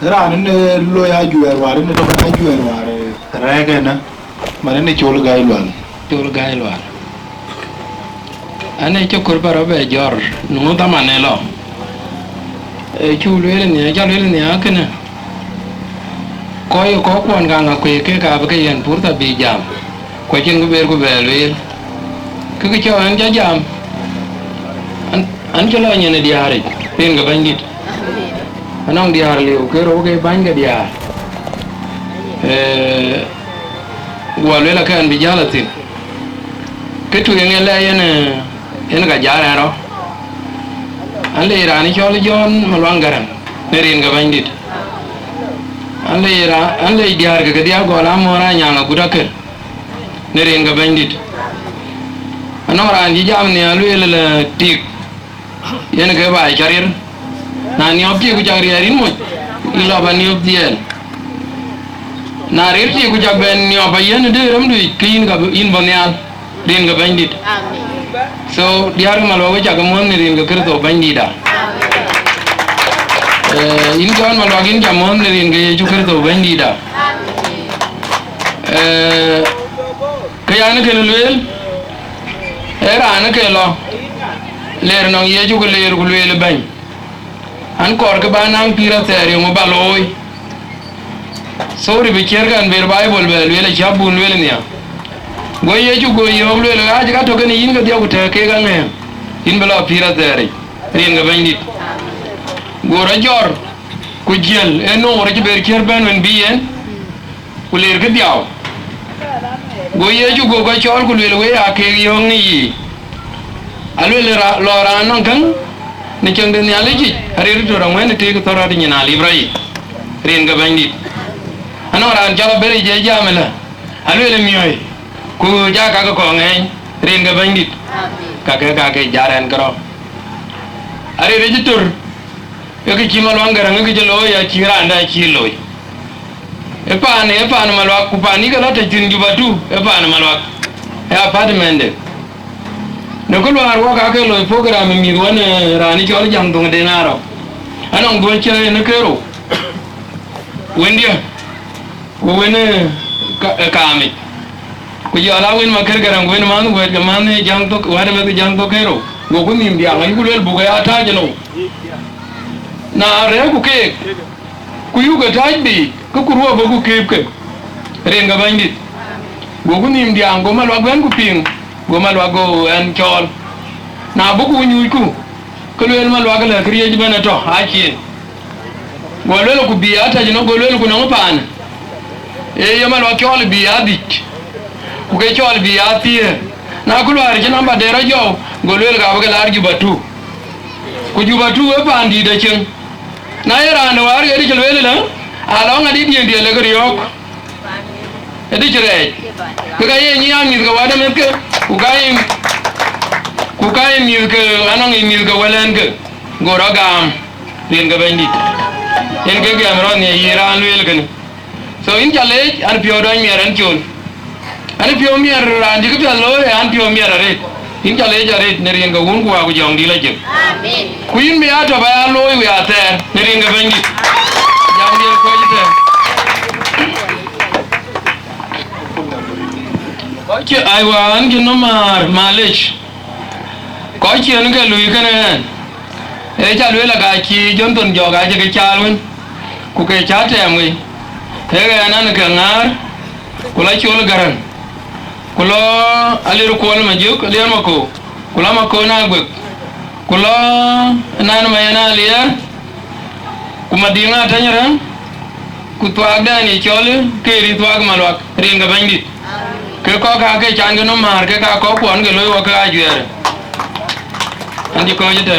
ran ne lo ya ju er war ne to ka ju er war ra ga na man ne chol gai lwan ane chokur baro be jor nu ta manelo e chulwe ne ja le ne akena koy ko kon ga Angakuei ke ka ba ke yen pur ta bi jam ko chen go ber go be le ke cho an ja jam an cho lo nyene diare rin ga bandit anong diar liu ke ro ke ban ga diar walela kan bi jalatin ke tu ngel la yen ga jara ro an le irani chol jon malwang Garang ne rin ga bandit an le diar ga dia go la mora nyanga gudakel ne rin ga bandit anora an ji jam ne alu le tik yen ke ba charir na ni opti ku charirin mo ilo ba ni optiel na rirti ku jaben ni oba yen de ram du kin ga in bonyal rin ga bandit so diar malo ga ga mon ni rin ga kerto bandida in jon malo gin ga mon ni rin ga ju kerto bandida kaya na ke lel era na ke lo ler no ye ju ko ler ku lel ban an kor ke banang pira tere mo baloi sorry be kergan ber bible be lele chabun lele nya go ye ju go yo lele ga ga to gani yin ga dia ku te ke ga ne in bela pira tere rin ga bandit go ra jor ku jel e no ra ber kerban wen bien ku ler ke diaw go ye ju go ga chol ku lele we a ke yo ni alwele lo ra non kan ne chang de nyale ji harir to ra wen te ko tora de nyana librai rin ga bandit anora an jalo bere je jamela alwele miyoy ku ja ka ko ngai rin ga bandit ka ke jaran karo are rejitur yo ki Malwak Garang ke jelo ya kira anda kilo e pan Maluak ku pani ga lata tin Juba tu e pan Maluak e apartment ne ko war wa ka ke lo program mi wona rani jol jam dong de ngaro anong do che ne kero wendia ko wene kami ko yo la wen ma ker Garang wen man wer ga man ne jang to war me jang to kero go ko nim dia ngai ku le bu ga ta jeno na re ku ke ku yu ga ta bi ko ku ro ba ku ke ke ren ga bandit go ku nim dia go ma lo gwen ku ping go ma lo go en chol na bu ku nyu ku ko le ma lo ga la kriye ji bana to ha chi go le ku bi ata jeno go le ku na Paan e yo ma lo chol bi adik ku ke chol bi atie na ku lo ar jena ba de ra jo go le ga ba la Juba tu ku Juba tu e pandi de chen na era no war ga di chele la ala nga di die le ga yok e di chire ga ye ni an mi ga wa da me ke ku ga mi ke anong mi ga walen ke go ra gam rin ga bandi en ke ga amro ne yira an wel ke so in jale an pio do mi ran chul an pio mi ran di ke lo an pio mi ra re in jale jare ne rin ga wun ku wa ku jong di la je amen ku in mi ata ba lo wi ata ne rin ga bandi jang di ko jite ko che ai wa an ke no mar malish ko che ne ga lui kana e cha lui la ga chi jon ton jo ga je ke cha lun ku ke cha te amwi he ga nan ka ngar ku la chol Garang kulo aliru ko ma juk le ma ko kula ma ko na gbe kulo nan ma yana liya kuma dinga tanyara ku to agda ni chole ke ri to ag Maluak rin ga bandit ke ko ka ke chan ga no mar ke ka ko kon ga lo wa ka ajere andi ko jete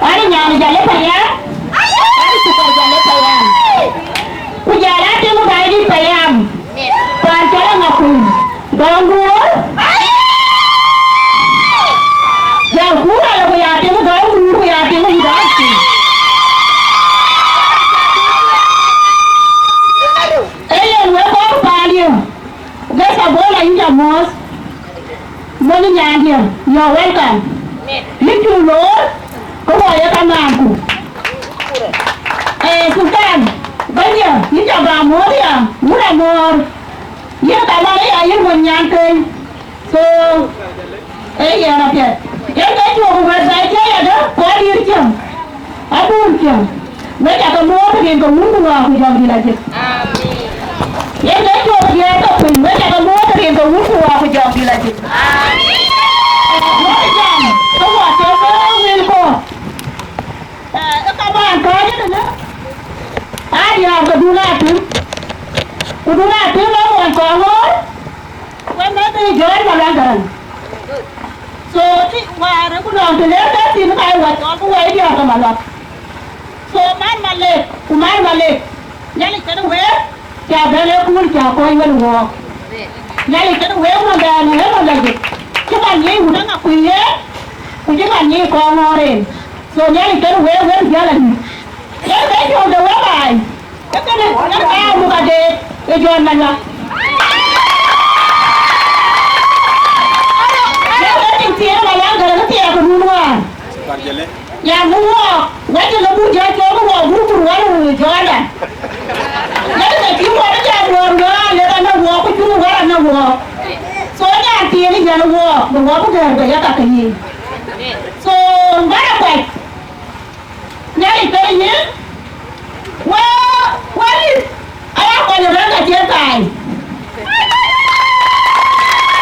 Anyang jale payam, super jale payam. Ujala temu gaidi payam. Pancara ngakui. Dongduor. Yang kurang lagu ya temu Dongduor ya temu hidupsi. Yang weko pandia. Gesa bola inja mos. Moni nyandia. You're welcome. Mithke yêu lối có gọi là tam làm cụ Sudan bây giờ những chồng bà múa đi à múa là mùa những cái bà ấy ở những quần nhàn kênh so giờ là kìa em thấy chùa của mình dạy chơi ở đó có đi chứ ở buôn kìa mấy nhà có múa thì có muốn mua thì làm gì là gì em thấy chùa của mình có mình mấy nhà có múa thì có muốn mua thì làm gì là gì nói rằng không có chỗ có nguyên cô các bạn có chứ nữa ai làm cái đu la thứ nó còn có hết quen nói tới giới mà đang gần so thì qua nó cũng làm từ lớn đến thì nó phải quạt nó cũng quay đi rồi mà lọt so man mà lệ nhá lịch cái nó quế chả bé nó cũng chả coi mà đúng không nhá lịch cái nó quế nó đàn nó hết là gì chứ bạn nhí cũng đang quỳ hết cũng chứ bạn nhí còn ngồi đi so nhá lịch cái nó quế giờ là nhá cái chỗ đâu quá bài cái này nó cao mua cả đề cái chuyện này là cái tiền mà làm cái nó tiền của mua nhà mua vậy thì nó mua cho mua rồi này cái này kiếm mua nó ra mua nữa người ta nó mua cái chú nó nó mua số nhà tiền thì giờ nó mua có thể để ra cái gì số bắt là vậy nhà thì cái gì What is I want to run a jet time.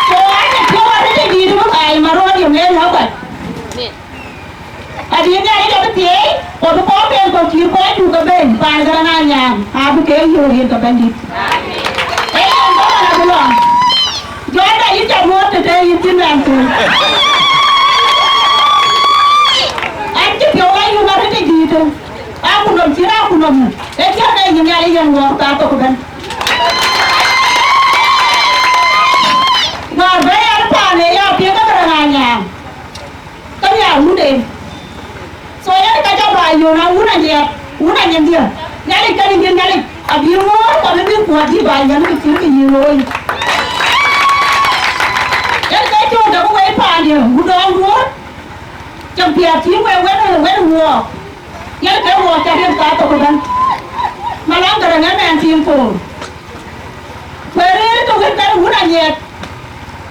So I can go on the video. I'm a road you may help it. At the end of the day, or the pop and go to the bed, Paan Garang Anyang, I became you in the bandit. Hey, I'm going to belong. Join the interview today in Finland. And if you're you got a video. Aku belum sirah aku belum. Siapa yang nyari yang gua tak tahu kan? Nggak bayar Paan ya, dia kan berenangnya. Tapi ya udah. Soalnya kita coba unanya dia. Nyari kali dia nyari. Abis kalau dia kuat dia bayar kecil loh. Jadi saya coba aku bayar Paan dia. Udah. Campiat sih, gua. Nhớ cái mùa cho thêm cả tổ chức mà làm cái này anh chim phù quê đi tôi biết cái muốn là nhiệt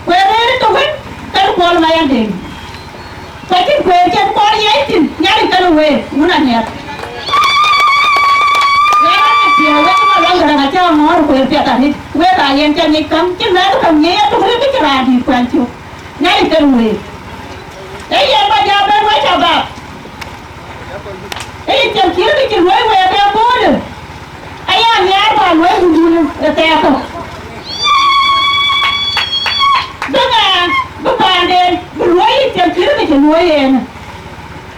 quê đi tôi biết cái con mà em tìm phải cái quê trên con giấy thì nhớ đi cái quê muốn là nhiệt nhớ cái chiều cái mà làm cái này cho nó quê việt à quê tại em cho nhị cấm chứ nếu tôi không nhớ tôi biết cái là gì quen chưa nhớ đi cái quê đấy em bây giờ bên với chào bà ấy chẳng kiếm đi chừng nuôi về theo cô được ai ăn nhá bà nuôi cũng được theo không tức là cái bàn đèn nuôi chẳng kiếm đi chừng nuôi em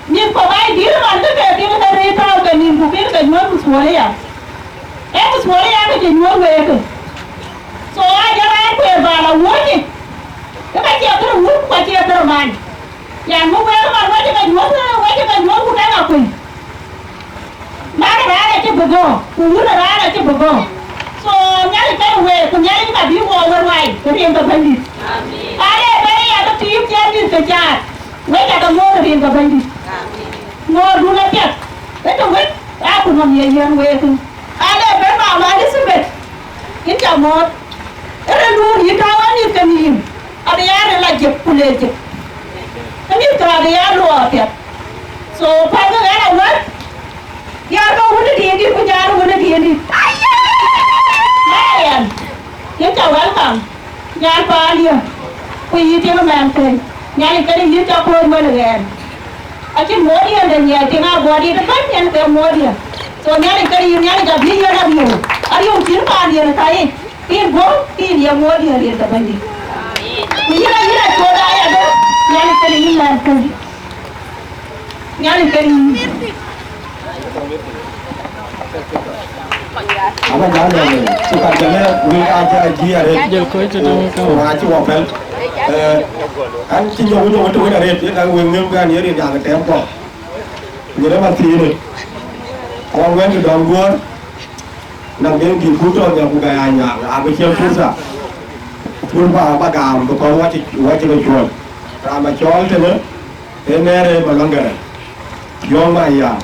nhưng có ai biết mà tất cả cái người ta đi tao cái niềm của biết cái nuôi của suối à em của suối em cái chừng nuôi về cơ so ai cho ai về vào là nuôi gì cái bài chiều cái nuôi qua chiều cái màn nhà nuôi về các bạn nuôi cái nuôi của cái nào quỳnh Mana ada je bego, kudu ada je bego. So nyari kan we, nyari kita biu overway, jadi yang terbanding. Ada yang tim jadi kejar, mereka tak mau jadi yang terbanding. Mau dulu aja, itu we, aku ngomong yang we tu. Ada berapa ada sebet, ini jamot. Ada dulu ini kawan ini kami, ada yang lagi pulih je. Kami kerana yang luar dia. So pada yang awal. Yaar ko wone di ko jaar wone di Mayan ye ta welcome ñaar Paan ya ko yite no man tay ñaari kadi ni ta ko mo le gen ati modi ya ñaar te nga body ta ban ñan ko modi so ñaari kadi ñaari ga bi ya na bi ari on tin Paan ya tay tin go tin ya modi ya ta bandi ira ko da ya do ñaari kadi ni man kadi ñaari kadi apa jalan ni? Suka jalan, we aja dia ada. Jauh kau itu tu. Orang aja wapel. Kan cinjau itu ada red. Dia kan we ngem kan dia dia jangan tempo. Jadi mati ni. Orang wen di Dongduor, nang dia di Kutong yang bukan Anyang. Abi siapa susah. Pun apa gam, kau wajib jual. Ramai jual tu ni. nere malangara yo ma ya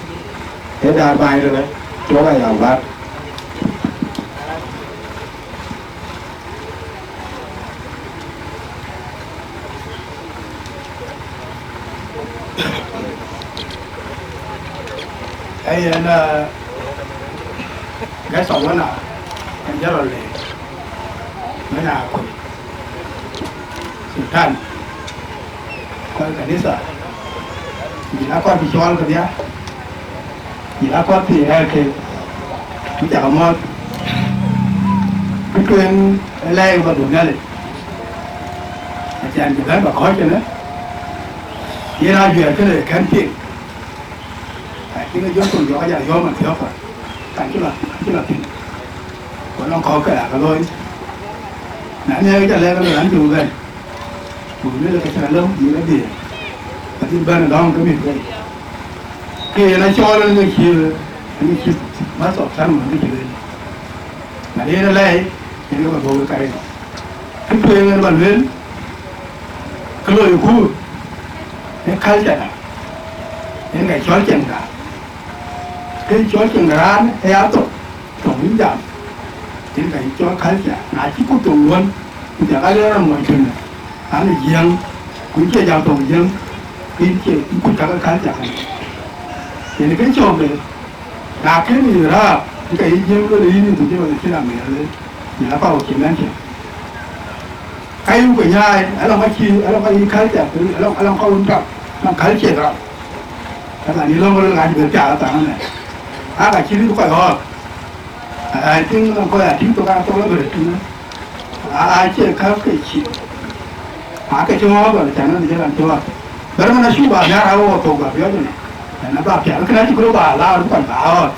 da bai de cho ga ya ba ai là cái sống đó nào anh rất là lệ nó là sự thân coi cái đấy sợ vì đã con bị cho cái đấy vì đã con thì hay thì chúng ta có cái quyền leo vào đường này chàng chỉ lấy mà khó cho nó vậy là duyệt cái này khen chuyện cái người dân cũng gió gió mà thiếu phải tại chứ là tiền còn nó có cái thôi nãy giờ cái lên nó chủ về chủ nữa là cái sản lớn gì nó gì ở trên bên đó cái việc đây khi nó cho lên người chi mất sọt xanh mà cái chuyện là đi nó lấy thì nó còn vô cái quyền nó bằng lên cái lối khu nó khai chạy những ngày chói chân cả cái chói chân ra hay áo tổ tổng giảm thì cái chói khai chạy là chỉ có tổng luôn thì cái đó là mọi chuyện anh là riêng cũng chưa giao tổng riêng cái chuyện cũng các cái khai chạy thì cái chỗ này là cái gì ra cái riêng nó đi thì chúng tôi sẽ làm gì đấy thì nó có một chuyện đáng chuyện cái của nhà anh làm cái chi anh làm cái khai chạy anh làm không trọng làm khai chạy rồi là đi lâu rồi lại được trả tặng này cái chi nó phải ho tiếng nó coi là tiếng tôi đang tôi nó về tiếng chơi khác cái chi cái chỗ đó rồi chẳng nó đi làm cho bây giờ nó suy bà nhà đâu tôi gặp bây giờ này nó bảo cái này chỉ có bà lao nó còn bảo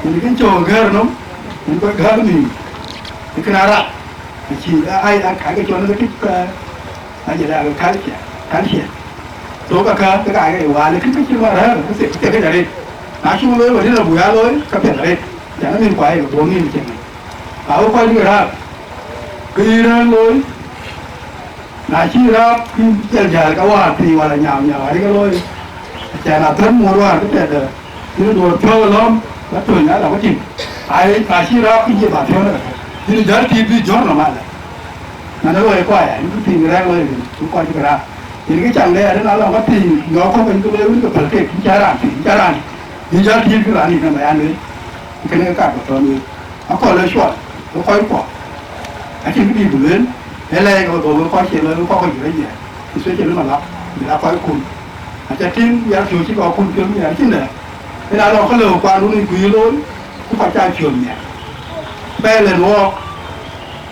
thì cái chỗ gher nó có gher mình cái nào đó chỉ ai cái chỗ nó cái gì là cái gì số các cái hòa này cái chuyện mà đó cái gì nói chung với vấn đề là bùi á lối các chuyện đấy chẳng nó liên quan của 4.000 chuyện này bảo coi như là cái đó lối là chỉ ra khi giờ cái hòa thì gọi là nhào đấy cái lối chả là thân mua hòa cái chuyện là như đồ thơ lắm nó tuổi nó là cái chuyện ai là chỉ ra cái gì bảo thơ nữa thì giờ thì bị gió nó mà là nó lối quay những cái gì ra lối chúng coi như ra thì cái chẳng lẽ nó là cái gì nó không phải cái lối cái phần kịch chả ra thì giờ thì cái là gì nó phải ăn đấy cái này cả của tôi nữa nó còn lấy chuột nó coi quả cái chuyện cái gì cũng lớn thế này rồi tôi coi chuyện lớn coi cái gì thì sẽ chuyện nó mà lắm để nó coi cùng cái chuyện giờ chủ chỉ có cùng chuyện như thế này thế nào nó có lừa qua luôn quý lối cũng phải trai trường nhỉ bé lên vô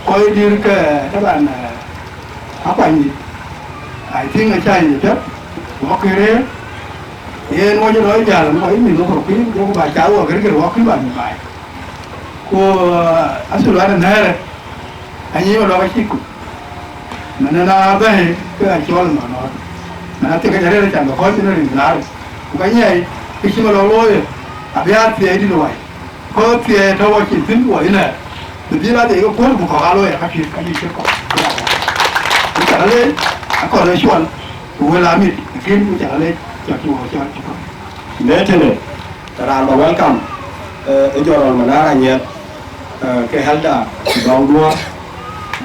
coi đi cái các bạn áp ảnh gì ai thiên người trai gì chết có cái đấy thì nói cho nói giờ là nó ý mình nó không biết có bài cháu ở cái đó cái bài bài cô anh xử lý là này anh ấy mà nó cái chiếc mà nó về cái anh cho là nó thì cái này là chẳng có khó cho nó đừng làm cái này cái gì mà nó lôi bây giờ thì đi rồi có thì đâu có chuyện tính của này thì bây giờ thì có cuốn của họ lôi cái gì chứ có cái trả lên còn là chuẩn của làm gì cái trả lên cho nếu thế này ra mà welcome ở chỗ đó mà ra nhiệt cái halda Dongduor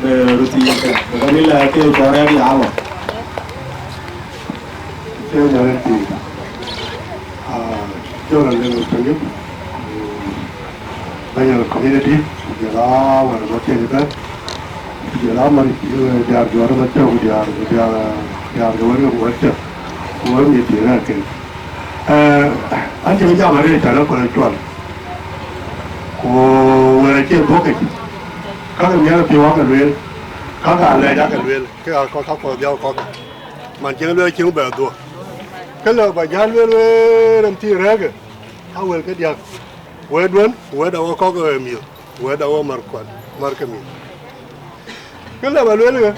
ruti cái này là cái chỗ này đi ảo theo nhà thì chỗ là lên thành nhất bây giờ community giờ đó mà nó chơi được giờ đó mà giờ giờ nó chơi giờ cái vấn đề của chơi của những chuyện là cái anh chỉ biết mà đây trả lời còn là chuẩn của người chơi có cái các cái nhà tiêu hóa cái luyện các cái này đã cái luyện cái có còn đeo có mà chơi luyện chơi bể đùa cái là bài nhà luyện làm chi ra cái ao cái điều quên luôn quên đâu có cái miêu quên đâu mar cái miêu cái là bài luyện rồi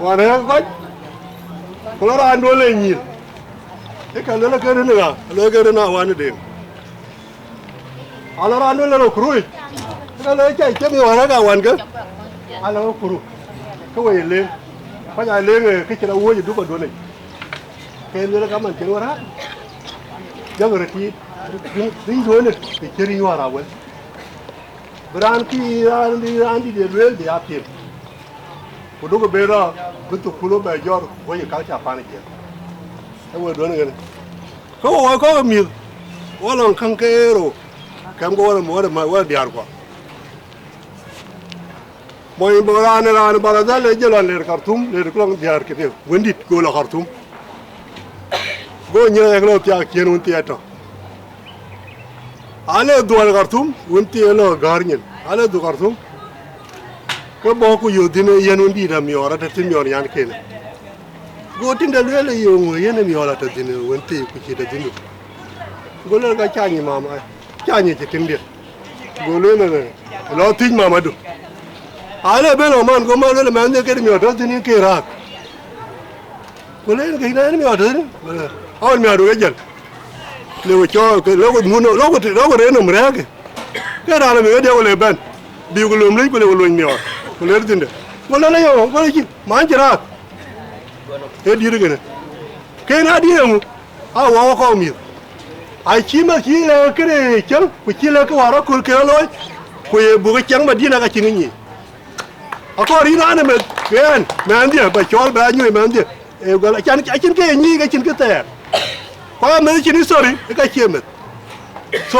và này có kalau orang dua lagi, kalau orang kerana apa? Kalau kerana awan itu. Kalau orang dua lagi kurui, kalau cai cai orang awan ke? Kalau kuru, kau ini, banyak lagi, kita uang itu dua ni. cái nữa là các bạn tiếng ra giờ rồi thì dính rồi này thì chơi đi vào rồi Beran đi để luyện để áp tiền. Cô đâu có bé ra, cứ tụt culo bé giọt, quay cái chả phá này kia. Em vừa nói này, có cái miếng, có lòng khăng cái rồi, kem có là mua đi ăn qua. Mọi người ra này bảo ra lấy cho lấy Khartoum, lấy cái lòng đi ăn cái gì, vendit go là Khartoum. Go nhớ cái lo tiang kia nó tiang đó. Ale dual Khartoum, unti elo garnyen. Ale du Khartoum. Ko boku yodine yenu ndi da mi ora tati mi ora yan kene. Go tinda lele yo yene mi ora tati ne unti ku ci da dindu. Go le ga chani mama. Chani ci tinde. Go le ne lo tin mama du. Ale be no man go ma le man de ke mi ora tati ne ke ra. Go le ga ina mi ora tati. Awal mi ora ga jal. Lewo cho cái lỗ cái rễ nằm rẽ cái đàn là mình cái đeo lên bên đi cái lùm lấy cái lùm nhiều cái lấy tiền đấy mà nó lấy không có lấy gì mà anh chỉ ra cái đi được cái nào đi không wow có nhiều ai chỉ mà chỉ là cái này trắng chỉ là cái hoa đó cái lối cái bùa cái trắng mà đi là cái chuyện gì có đi nào này mà anh đi bà cho bà như mà anh đi gọi là chân cái gì cái chân cái tè có mấy chuyện sorry cái chuyện mà so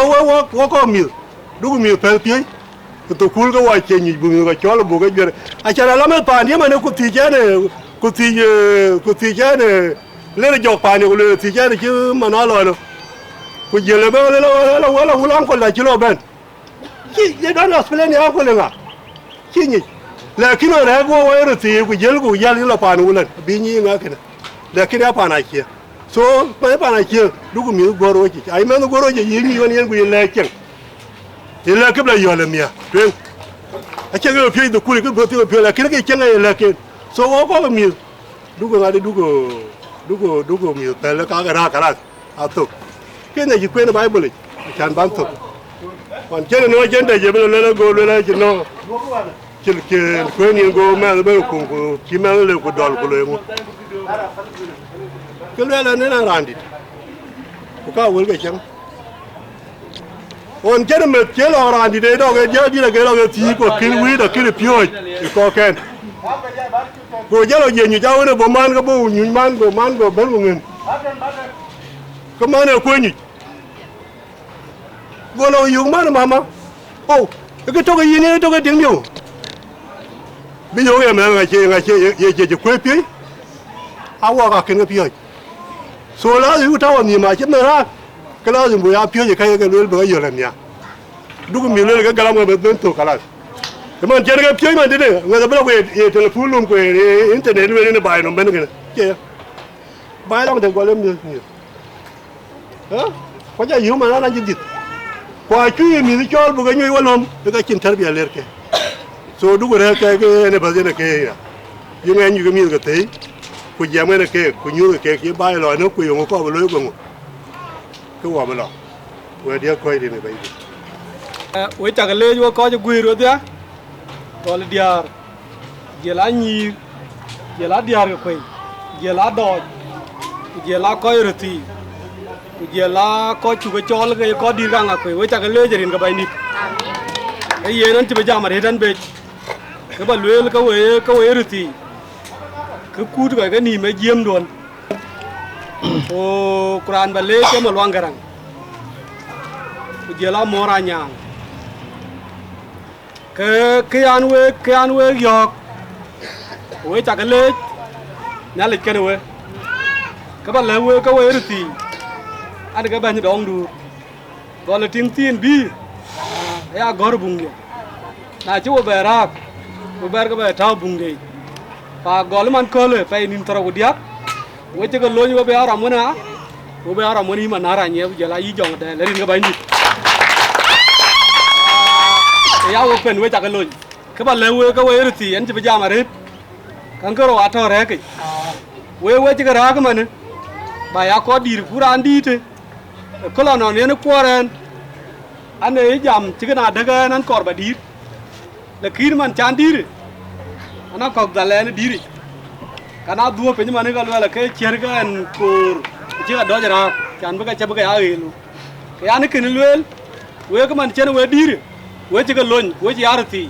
có miêu đúng miêu phải biết tụi cool cái vài chuyện gì bùn cái chó là bùn cái gì à chả là làm Paan nhưng mà nó cũng thi cái này lên được Paan này lên thi cái này chứ mà nó rồi cũng giờ là bây giờ là ulang con là chỉ lo bên cái đó là spelen ya con lenga cái gì là khi nào đấy có ai rồi thì cũng giờ là Paan ulang bị như ngay cái này là cái đó Paan này kia so mấy bạn này chưa đúng không miếng goro chứ ai mà nó goro chứ gì nhiều nhiều người lấy chăng thì là cái này giờ là mía đúng à chẳng cái phía tôi cái phía là cái chẳng này là cái so có cái miếng đúng không ai đúng không miếng phải là cái ra à thôi cái này chỉ quên là Bible chẳng bán thôi còn chơi nói chơi này giờ bây giờ nó go lên chứ nó chỉ quên những go mà nó bây giờ cũng chỉ mà nó lấy cái đòn của nó cái này là nên làm gì? Có cái cái chẳng. Còn cái này cái là làm gì đấy đó cái gì là cái là cái gì của cái quý là cái phiêu thì có cái. Rồi cái là gì như cháu nó bộ man cái bộ như man của bên của người. Cái man này quên nhỉ? Gọi là dùng man mà. Ô, cái chỗ cái gì này chỗ cái tiếng nhiều. Bây giờ em ngày chơi quên phiêu. Awa cả cái phiêu. Số lá thì cũng trao nhiều mà chết nữa ra cái lá thì mùi áp phiêu thì cái lưỡi bây giờ làm nhà đúng không mình lên cái galam cái bên tổ cả là cái mà chơi cái phiêu mà thế này người ta bắt đầu telephone luôn cái internet bên này bài nó bên cái này bài đó thì gọi là nhiều hả có cái gì mà nó làm gì qua chui mình cho một cái người quan lòng cái chuyện thật bây giờ cái số đúng rồi cái này bây giờ là cái nhưng anh như cái miếng cái thế cái gì mà cái nhiều cái bài rồi nó cái ông có bao nhiêu cái hoa bao nhiêu vậy đi coi đi này bây giờ vậy chắc là lấy vô coi cho quý rồi đấy gọi là diar giờ lá nhì giờ lá diar cái giờ lá đỏ giờ lá coi rồi thì giờ lá coi chụp cái chó là cái coi đi ra cái vậy chắc là lấy giờ đến cái bài này cái gì nó chỉ bây giờ mà hết anh biết cái bài lấy là cái vậy rồi thì cứ cút cái nỉ mới diêm luôn, ô Quran bale cái Maluak Garang, giờ là mora Anyang, cái anh quê giọt, quê chắc cái lết, nhà lết cái này, các bạn lấy quê cái quê rồi thì, anh cái bạn như Dongduor, gọi là tiếng tiên bi, ya gor bung đi, na chú về ra, cái bài thao bung đi. Và gọi là cơ lệ phải nín thở udiak, với cái lối như bây giờ làm mana, bây giờ làm mana mà nara nhé, bây giờ là ý chọn đây, lấy cái bài này, cái áo open với cái lối, các bạn lấy cái rồi thì anh chỉ bây giờ mà đấy, càng cái rồi thở ra cái, với cái ra cái mà này, bài áo có đi pura anh đi thế, cái là nó nên nó qua rồi, anh ấy giảm chỉ cái nào được cái anh còn bài đi, là khi mà chán đi rồi. Nó còn là lên đi, karena dua penyu mana kalau ala ke cerkan kur jika do jara kan baka cabe ka aelu ya ne kin luel we ka man chen we dir we jika lon we ji arti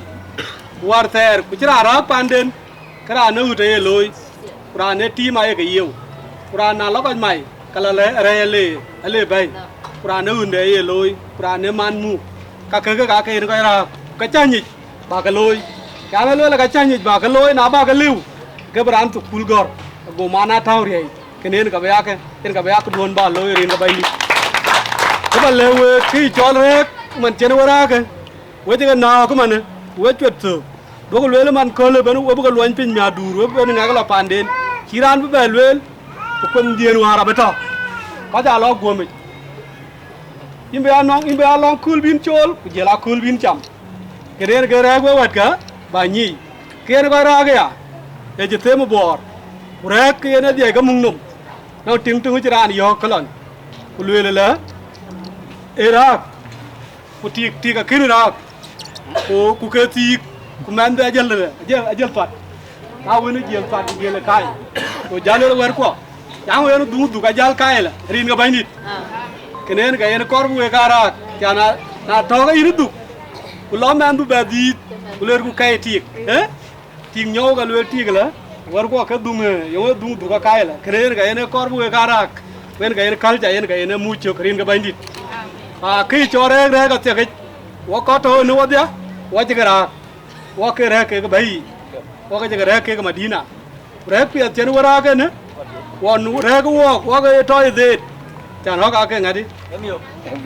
war ter ku jira ra panden kara na ute ye loy kura ne ti ma ye ka yew kura na lo ka mai kala le re le ale bai kura ne unde ye loy kura ne man mu ka ke ka ra ka chanyi ba ka loy ka me loy la ka chanyi ba ka loy na ba ka liu ke beran tu kulgor go mana tau ri kenen ka ba ke en ka ba don ba loy rin ka bai ko ba lewe ki chol rek man chen wara ke we ti na ko man we chwet tu do ko le man ko le ben we bu ko loin pin nya dur we ben nga la panden kiran bu be lwel ko ndien wara beta ka ja lo go mi imbe anong kul bin chol ku jela kul bin cham kenen ke rek we wat ka ba nyi ken ko ra ke ya e je temo bor rek ke ne die ga mung num no ting tu chi ran yo kolon ku lwel la era ku ti ka kin ra ku ke ti ku man da ajal fat ta woni jel fat jel kai to jalo wer ko yang we no du ka jal kai la rin ga banit kenen ga yen korbu we kara kana na to ga iridu ku lo man du ba di ku ler ku kai ti ting nyaw ga lwel ti la war ko ka dung yo du ka kai la kenen ga yen korbu we kara wen ga yen kalja yen ga yen mu cho rin ga bandit a ki chore re ga te ga wo ko to no dia wo ti ga wo ke re ke ga bai wo ga re ke ga madina re pe chen wara ga ne wo nu re ga wo ga to de chan ho ka ke ngadi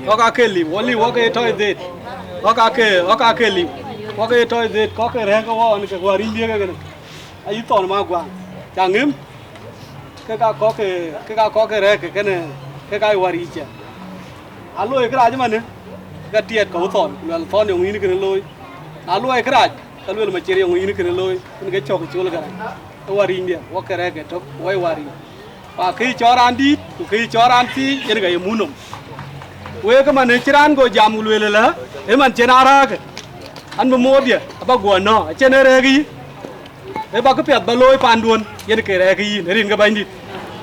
ho ka ke li wo ke to de ho ka ke li wo ke to de ko ke re ga wo ne ke wa rin dia ga ne ai to ma gwa chang ngim ke ka ko ke re ke ne ke ka wa ri cha alo e kra jama ne ga tiet ko ton lal ton yo ngini ke loy alo e kra ka lwel ma chere yo ngini ke loy ne ke chok chul ga to wa ri dia wo ke re ke to wai wa ri pa ki choran di ku ki choran ti yen ga yemunum we ka man chiran go jam lwel la e man chenara ke an mo modia ba go no chenere gi e ba ka pet ba loy pan duon yen ke re gi rin ga bandit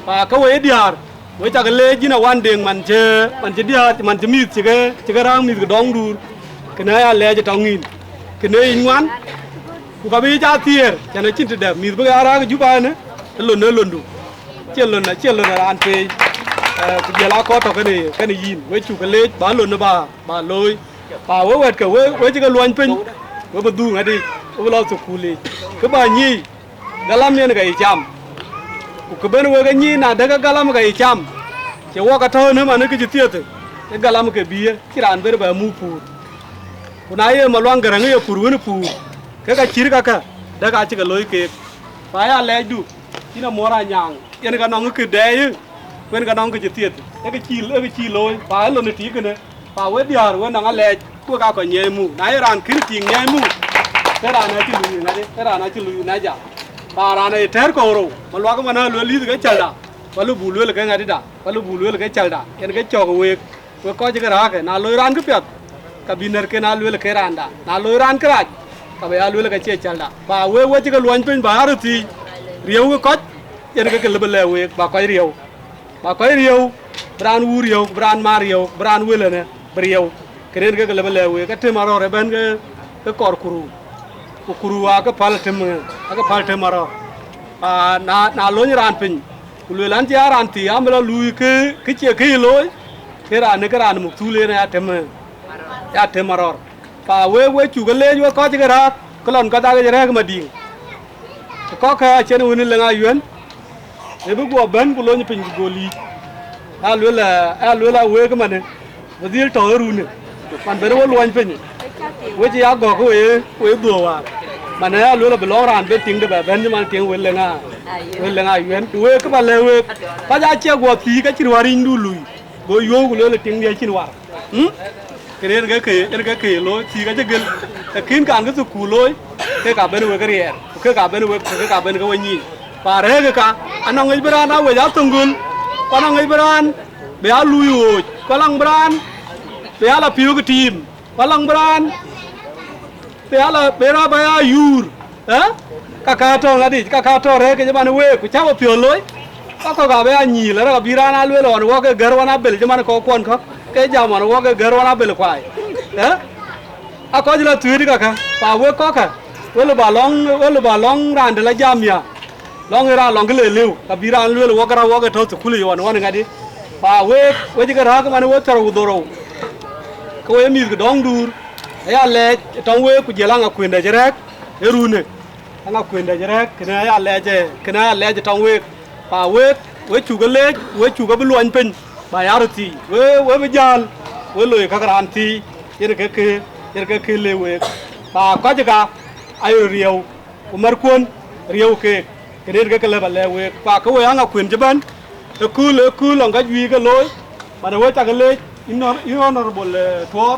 pa ka we diar we ta ga le jina wan deng man che diar man che mi che ga rang mi ga dong dur ke na ya le je tongin ke ne ingwan ku ka bi ja tier chana chin de mi ba ga ra ga Juba ne lon du chen lon ran pe ku je la ko to ke ne yin we chu ka le ba lon ba loy pa we wet ke we je ga luan pin we ba du ngadi we lo su ku le ke ba nyi galam ne ga i cham ku ben we ga nyi na daga galam ga i cham che wo ka to ne ma ne ke tiete e galam ke biye kiran ber ba mu pu kuna ye malwang garang ye pur woni pu ke ka chir ka daga chi ga loy ke pa ya le du ina mora nyang yen ga nong ke de ye wen ga nong ke tiete e ke chi loy pa lo ne ti ke ne pa we diar we na ga le ku ka ko nye mu na ye ran kin ti nye mu ke ra na chi lu na de ke ra na chi lu na ja para này thét cổ rồi mà loa cái mà nó lúa lý cái chả đã và lúa bù lúa là cái ngày đi đã và lúa bù lúa là cái chả đã cái chò cái việc coi cái ra cái nào lúa ran cái piệt cái biner cái nào lúa là cái ran đã nào lúa ran cái cái bây giờ lúa là cái chả đã và we cái lúa anh pin bà rồi thì riêu cái cốt cái level là việc bà coi riêu brand u riêu brand ma riêu brand we là nè riêu cái này cái level là việc cái thêm mà rồi bên cái cỏ kuru aga pal tem maro na lo ni ran pin lu lan ti ran ti amela lu ke che ke lo ke ran ne ke ran mu tu le na ya tem maro pa we chu ga le yo ko che ra ko lon ka da ga ra ma ding ko ka che ni le nga yuen e bu go ben ku lo ni pin go li a lu la we ka ma ne ba dil to ru ne pan be wo lo ni pin we ji ya go ko we do wa mà nãy lúa là bị lói ran bên tiếng để bà bên nhưng mà tiếng quên là yuen đuôi các bạn lê các gia chia qua thì cái chuyện waring đu lùi rồi vô của lúa là tiếng gì chuyện war cái này cái kỳ lối thì cái chuyện cái kiến càng cái sự cù lối cái cả bên cái rẻ cái cả bên cái nhị và đấy cái cả anh ông ấy bran nào về giáo tung gun anh ông ấy bran bé lùi rồi con ông bran bé là phiêu cái team con ông bran bé là bé ra bé yur kaka to ngadi kaka to re ke man we ku chama pio loy ko ga be anyi la ga birana lwe lon wo ke gar wana bel man ko kon ko ke jamon wo ke gar wana bel kwai a ko jila tuidi kaka pa we ko ka we lo balong ran de la jamia long ra long le lew ka biran lwe wo gara wo ke to kuli yon wan ngadi pa we ji ga ha man wo taro udoro ko we mi Dongduor ya le tong we ku jela nga kwenda jerek erune nga kwenda jerek kena ya leje tong we pa we chu ga le we chu ga bluan pen ba ya rti we bijal we loy ka garanti yer ke le we pa ko jaga ayo rieu umar kun rieu ke kene ke le ba le we pa ko we nga kwen jaban e kul nga jwi ga loy ba we ta ga le honorable tor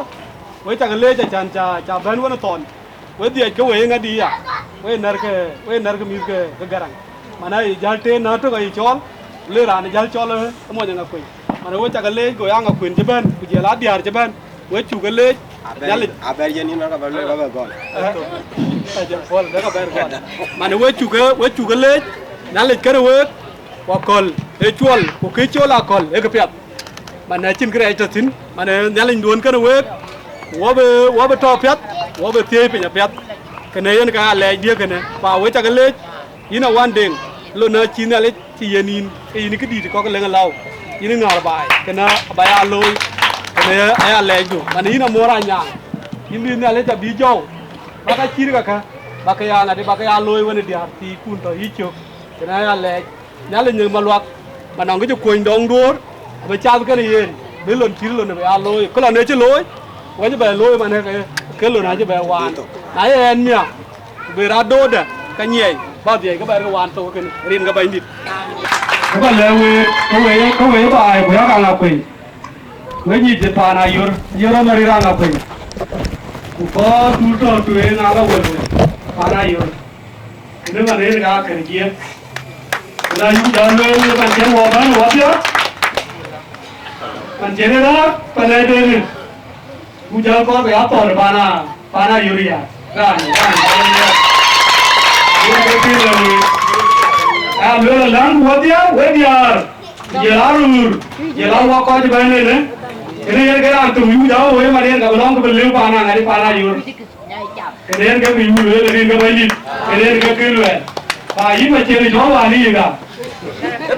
we ta ga le cha ban wona ton we dia ke we nga di ya we nar ke mi ke garang mana jalte na to ga chol le ran jal chol mo nga kwen mana we ta ga le go nga kwen jaban ku je la diar jaban we chu ga le yalla aber jeni na ka ba le ba gon ja fol da ka ber gon mana we chu ga le na le kere we wa kol e chol ku ke chola kol e ka pet mana chin kre ta tin mana na le ndon kere we wo be to pet wo be tie pe nya pet kene yen ka le dia kene pa we ta ga le ina wan ding lo na chi na le ti yenin e ni ke di ko ka le ngalaw ina ngar bai kena ba ya loy kene aya le ju mana ina mora nya imi na le ta bi jo ba ka chi ka ba ka ya na de ba ka ya loy wona dia ti kun to hi chu kena aya le nya le nyu Maluak mana ngi ju koin Dongduor ba cha ka ni yen be lon chi lon ba ya loy ko la ne chi loy wa ju ba loy mana ke lo na ju ba wan na yen nya be ra do da ka nyei ba dia ka ba ka wan to ken rin ka ba ndit ba le ko we ba ai bu ya ka na kwe we ni je pa na yor ma ri ra na kwe ku ko tu to e na ga wo pa na yor ne ma ne ga ka ni ye na yu ja le ban chen wo ban wo ya ban chen ra pa le de ni ku ja ko ga to pa na yor ya ga ni lo lang wo dia we dia jelar wa ko je bane ne ene yer ga antum yu jaw we ma ne ga long ko le pa na ngari pa na yor ene ga mi yu le rin ga bani ene ga ke lo pa yi ma che jo wa ni ga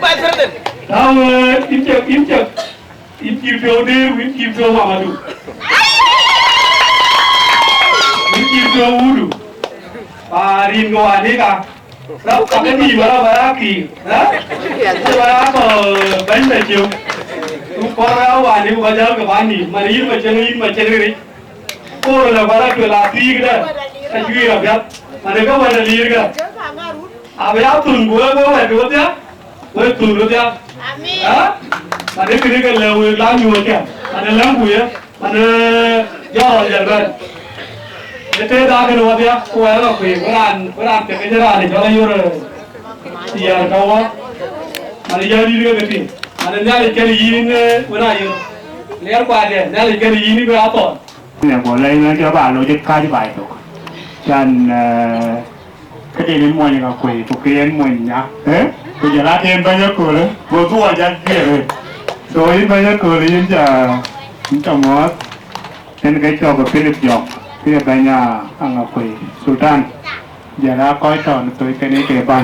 ba ferden daw im ki do de win ki do ma ma du im ki do wudu pa rin go ani ga đâu có cái gì mà đâu phải kỳ đó chứ mà có bánh là chiều cũng có rau và nếu bây giờ các bạn nhìn mà in mà chân đi cô là phải là là tí cái đó là chuyện là biết mà nếu có phải là gì cái à bây giờ tuần của có phải được chứ với tuần được chứ đó mà nếu cái lều lá nhiều kìa mà nếu lắm bụi á mà nếu do giờ gần thế đó cái đồ kia, cô ấy là quỷ cái đàn cái ra để cho nó vô rồi, thì là đâu á, mà đi chơi đi cái gì, mà đến nhà thì cái gì nữa, bữa nay lấy qua đây, nhà thì cái gì nữa áo tổn. Nè, bộ lấy nó cho bà lôi cái cái bài thôi, chân cái gì đến mua những cái quỷ, tụi kia mua nhá, bây giờ lá thêm bao nhiêu cửa đấy, vừa tua chân kia rồi, rồi bao nhiêu cửa thì chúng ta mót, nên cái cho cái phê được dọc. Phía bên nhà Angakuei Sultan giờ đã coi tròn tới cái này cái bài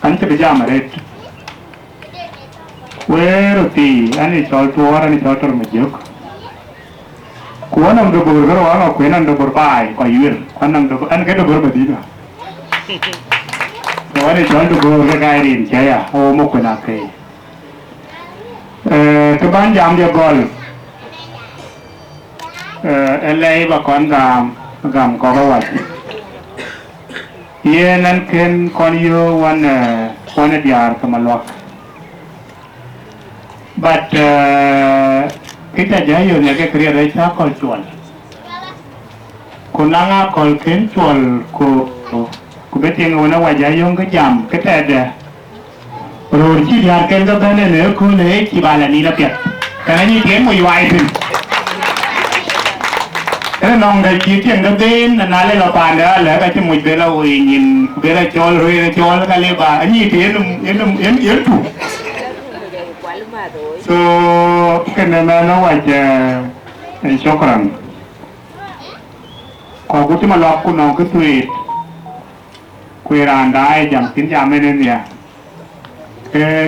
anh sẽ bây giờ mà đấy quê rồi thì anh ấy cho tour anh ấy cho tour một chút cuốn ông được bồi cái đó là cuốn ông được bồi bài có yêu anh cái được bồi mà đi nữa rồi anh ấy cho được bồi cái gai đi chơi à ô một cái nào cái ban jam dia gol LA và con gam có cái vật ye nan ken con yêu one diar ke Maluak but kita jayo ne ke kriya recha kol chuan kunanga kol ken chuan ku beting wona wa jayo ke jam ke tade rồi chi diar ken ga bane ne ku ne ki bala ni la pet kana ni ken mo yai tin Thế nong cái chi tiền cái tên là nãy là bàn đó là cái chuyện một bên là ôi nhìn bên là chol cái lấy bà anh như thế em thủ so cái này nó vậy chứ shukran có cũng chỉ mà lọc cũng nó cứ tùy quê ràn đai giảm tính giảm lên nè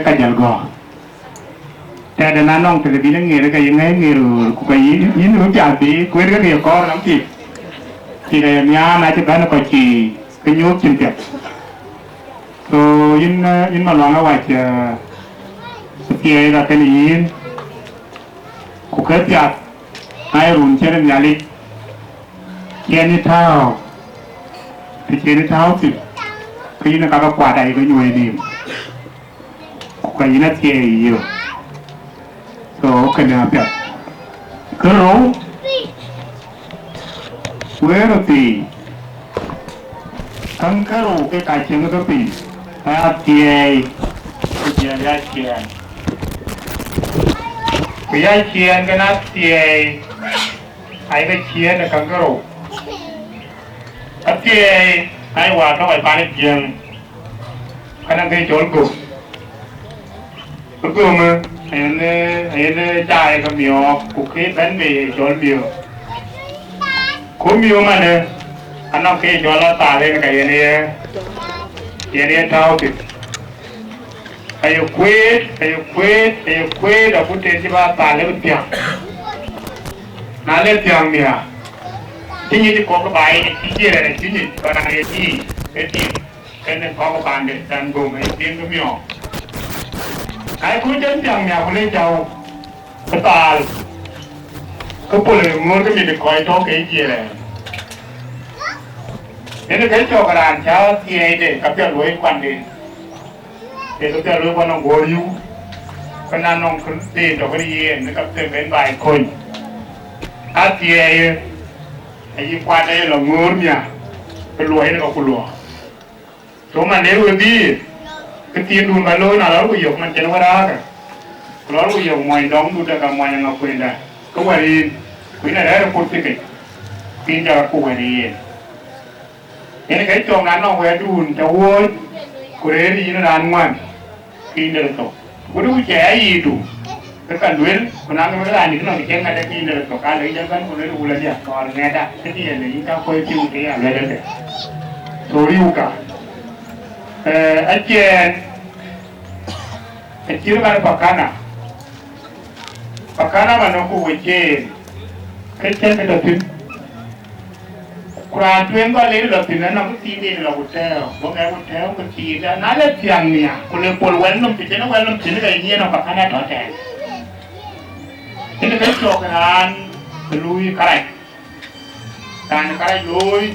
cái giờ gòแต่เดี๋ยวนั้นน้องจะเป็นยังไงแล้วก็ยังไงงี้รู้ก็ยินรู้จักดีคุยกันเดียวก็น้ำจีที่เรียนน่าจะเป็นก็จีก็ยุบจินเปียกsoยินมาลองเอาไว้จะเกี่ยกับกันยินกูเคยจัดให้รุ่นเช่นยาลิเกี่ยนี่เท้าที่เกี่ยนี่เท้าสิก็ยินก็กวาดใดก็อยู่ในนี้ก็ยินน่าเกี่ยอยู่so kenapa? Kerong, berarti kan kerong ke kacang itu pi, hati, kejadian, kejadian kan hati, ai kejadian kan kerong, hati, ai waktu ai panik jeng, kadang ke jolgo, jolgo mah. Anh trai có miêu cụ khí bánh mì chốn miêu cú miêu mà nè anh nói khi cho nó tả lên cái này thao thì ai quê đã phụ tiền chứ ba tả lên tiền nãy lên tiền mía chỉ như có cái bài chỉ này chỉ như cái này chỉ cái này có cái bàn để đàn gồm hay tiếng cái miêu ai cũng chân chẳng nhà của lên chầu cái tà cái bộ lệ ngôn cái mình được coi cho cái gì này nên cái cho cái đàn cháu thì ai để cặp chân lối quan đi để cặp chân lối quan ông ngồi yêu cái nan ông cứ tiền cho cái gì nó cặp chân bên bài khôi thì ai quan đây là ngôn nha cái lối nó có lúa số mà nếu đi cái tiền đun vào lối nào đó của dục mình chân qua đó cái đó của dục ngoài đóng đun ra cả ngoài nhà quên ra có phải đi quý này đấy là cột tiền tiền cho cụ phải đi nên cái chỗนั้นnó về đun cho vui của đấy đi nó đàn ngoan tiền được tổ của đứa trẻ gì đủ cái cần luyện của nó mới là những cái nó thì ngay tiền được tổ cái lấy cho con của nó đủ là gì còn nghe đã cái tiền này chúng ta quay tiêu cái à lấy đấy rồi yêu cả anh chị nó pakana mà nó cũng vậy cái chân cái đầu tiên qua tuyến qua lấy đầu tiên nó có tí đi là một theo cái gì đó nó là tiền nhỉ còn lấy bồi quen lắm thì nó quen lắm thì nó cái gì nó pakana đó thế cái chỗ cái anh lui cái này lui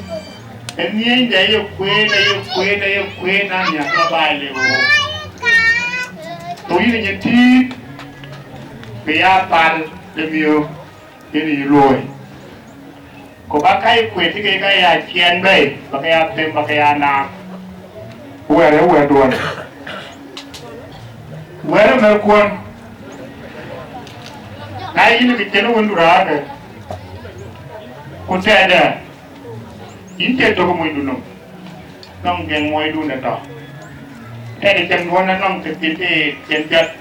cái nhiên đấy yêu quê nam nhà nó bài liệu tôi là những thi bây giờ bàn để miêu cái gì rồi có bác cái quê thì cái chén đây bác cái tem bác cái na quê đấy quê đuôn quê đó mấy con cái gì cái chén nó vẫn ra đấy con trai đấy chính chế tôi có mùi đun nông gen mùi đun đấy đó thế thì chân con nó nông thực tế thì chân chất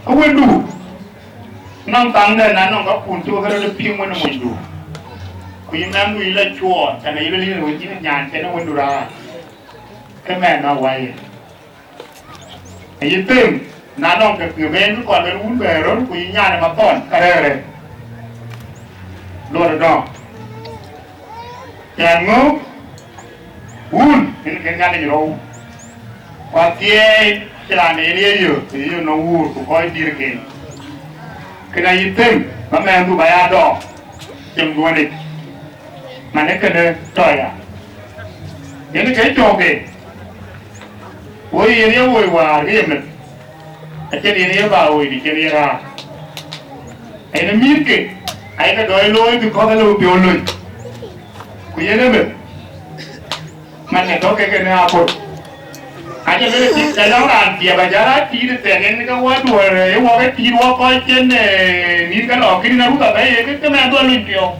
có quên đủ nông tăng đây nó nông có cuốn chua cái đó nó piêu mới nó mùi đủ vì em mùi là chua cho nên nó liên chỉ là nhàn cho nó quên đủ ra cái mẹ nó quay cái tim nó nông cái người bên nó còn cái uống về đó vì nhà này mà tòn cái này luôn rồi đó chàng ngốc nên cái nhà này đâu và kia cái là này đi thì nó cũng coi đi được cái này tên mà mẹ tôi bài đó chừng đuôi đi mà nó cái này trời à những cái chỗ kì ôi ini ôi hòa cái gì mình cái ini vào ôi thì cái này ra cái nó Mithke ai cái đôi lối thì có cái lối biểu lối cái gì đó mình mà này có cái này à aja le ti da lo ran ti ba jara ti de te ne ka wa du re wa ke ti wa ko chen ne ni ka lo ki na ru ka ba ye ke me do lu pio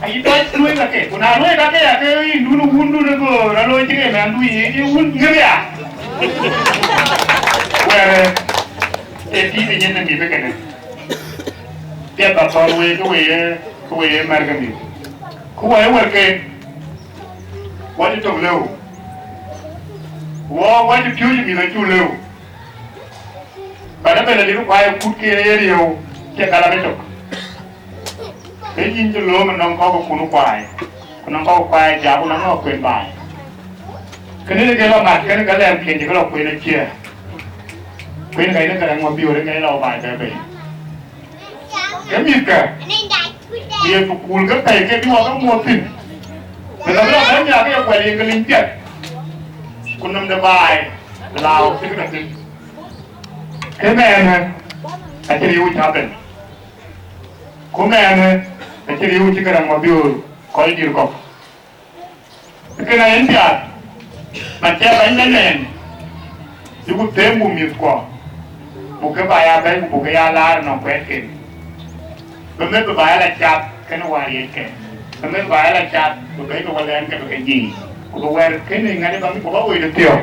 ai to lu ka ke kuna lu ka ke ya ke du nu hun du ne ko ra lo ti ke me du ye hun nge ya wa e ti de ne mi be ke ne dia ba to we ko we mar ka mi ko wa wa ke wa ti to le wa ti piu mi na chu leu para pele diru kwai kut ke rio ke kala be tok e yin ju lo man nong ko ku nu kwai ku nong ko kwai ja ku nong ko bai ke ne ke lo mat ke ne ka lem ke ji ko lo ku ne chia ku ne kai ne ka ngwa biu ne kai lo bai be be ke mi ka ye tu kul ka kai ke biwa ka mo tin me la ba nya ke kwa li ke lin pet kunam de bai lao tik na tik ke men a ti yu cha ben ko men a ti yu ti karang ma biur ko dir ko ke na en dia ma cha ba nen yu ku te mu mi ko bu ke ba ya ba bu ke ya la no ko ke be me ba ya la cha ke no wa ye ke be me ba ya la cha bu ke ko wa len ke ke ji ko wer ke ne ngade ba mi ko ba wo de tio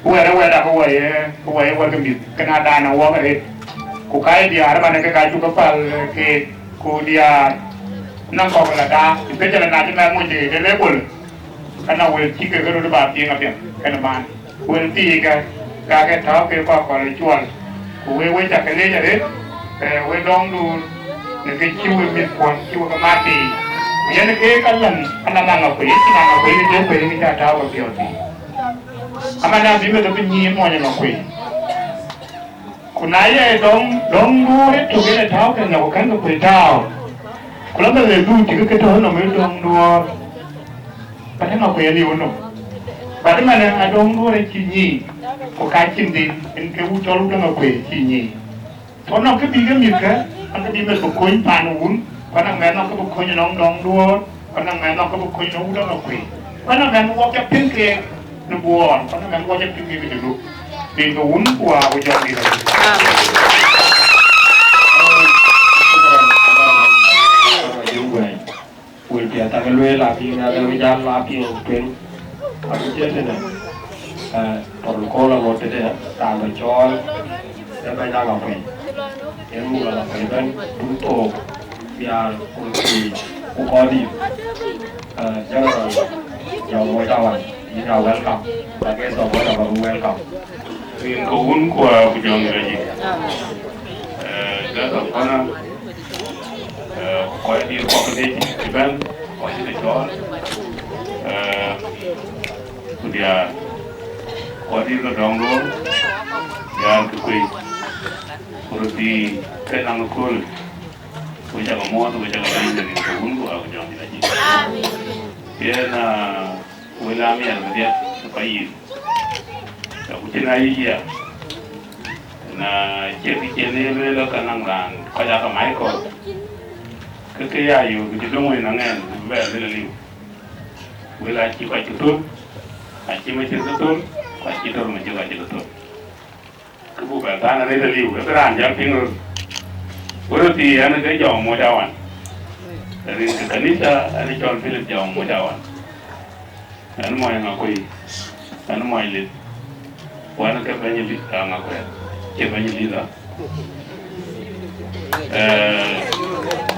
wer da ko wa ke mi kana da na wa ke ko kai dia ara ba ne ka ju ko pal ke ko dia na ko la da pe ja na ji ma mo je de le bol kana wel ti ke ro ba ti nga pe kana ba wel ti ka ke ta ke ko le chuan ko we ja ke le ja de we dong du ne ke chi we mi ko chi we ka ma ti ya ne ke ka lan ana na nga ko yi na nga ko yi de ko ni ta ta wa pio ti amana bi me do ni mo nya nga ko yi kuna ye dong du re to ke ta ka na ko kan ko ta ko la me du ti ke to no me dong duor pa ta nga ko ye ni wono ba ta ma na dong du re chi ni ko ka chin din en ke u to lu nga ko chi ni to no ke bi ke mi ka an ke bi me ko ko Paan un con năng mẹ nó có một khối nhông đong đua con năng mẹ nó có một khối nhông đong quỷ con năng mẹ nó có cái tiếng kia nó buồn con năng mẹ nó có cái tiếng kia bị lụt vì nó uốn qua bây giờ đi rồi yêu vậy quỷ kia ta cái lưỡi là pin là lưỡi dao là pin pin ở cái chết này còn cô là một cái đấy tạm để cho để bây giờ làm quỷ em mua là phải bên đúng tổ bia cũng thì cũng có đi cho dầu mỗi tàu à đi tàu welcome và cái số mỗi tàu cũng welcome riêng cô uống của dòng người gì cái số con nó có đi qua cái gì thì bên có gì để cho thì có đi cái đồng luôn ya cái quỷ rồi thì cái năng cool bây giờ có mua tôi bây giờ có anh thì cũng muốn của ông chồng thì là gì biết là bây làm gì là biết phải gì rồi trên này gì à là chuyện thì chuyện này là cái năng là có giá cả máy có cái ai yêu cái đúng rồi nó nghe về là liều bây là chỉ phải chịu tốt chỉ mới chịu tốt phải chịu tốt mà chưa phải chịu tốt cái bộ bản thân là đây là liều cái đàn giang tiếng rồi berarti anak kerja orang modawan. Dari kanisa anak jual film jauh modawan. Anak mau yang ngakui, anak mau elit. Anak kerja elit ngakui, kerja elit lah.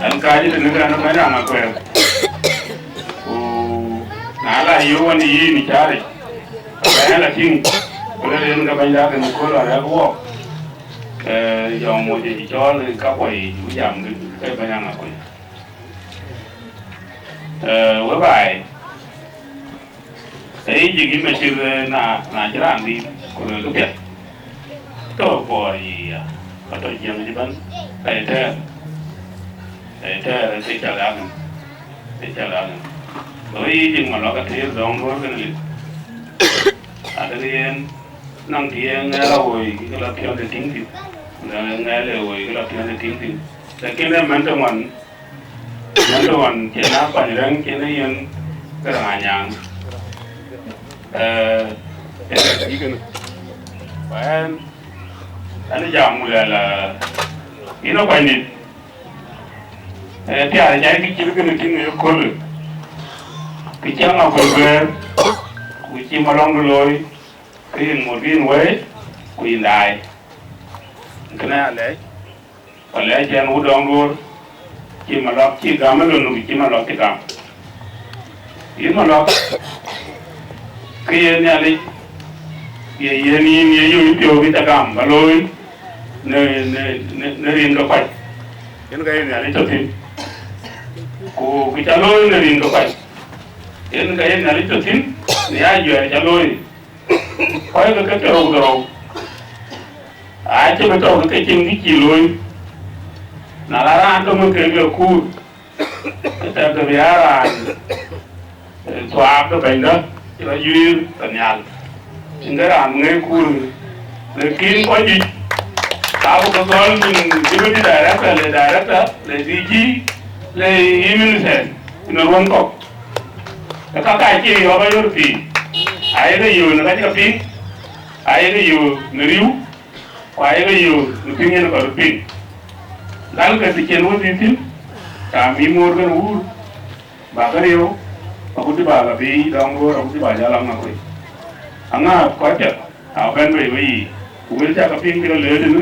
Anak kerja di negara anak kerja ngakui. Nala iuan ini cari. Saya lah sing. Kalau dia nak banyak kan sekolah ada gua. Dòng một thì cho các quầy chủ giảm cái bài năng là quầy với bài ấy gì cái mà chưa là chỉ làm đi còn cái biết tôi quầy và tôi riêng như vậy để trả lại với nhưng mà nó có thể dòng nó cái này cái này năng tiếng nghe rồi cái là theo để tiếng thì nghe rồi cái là theo để tiếng thì cái này mình trong cái nào còn những cái này cái là Anyang Ini kan, bahan, ada jamu lah, ini apa ini? Tiada jadi kecil kan kini kol, kecil apa ber, kucing malang dulu, kini mungkin way, kucing dai, kena leh, kalau jangan Dongduor, kini malak kini gamal dulu, kini malak tikam, ini malak, kini ni ye ni yo kita gam baloi ne rin do pai yen ga yen ali totin ko kita loi ne rin do pai yen ga yen ali totin ni a yo ja loi pai ga ka ro do a che ba to ka chin gi chi loi na la ran to mo ke ga ku ta ga ya ran to a ga bai da la yu ta nyal Ingat ramai kur, lekin kau ji, tahu kau ni jadi director, le DG, le immune inoron kau. Kakak kaki apa yang rupi, ayah you nak kapi, ayah you neriu, ayah you nupingnya nak rupi. Lalu ketika nu ditin, kami murkan bakar yo, aku tu bakar bi, Dongduor aku tu bakar jalan nak kau. Anga kocak, awan beri, bukan cakap ping kita leh dulu.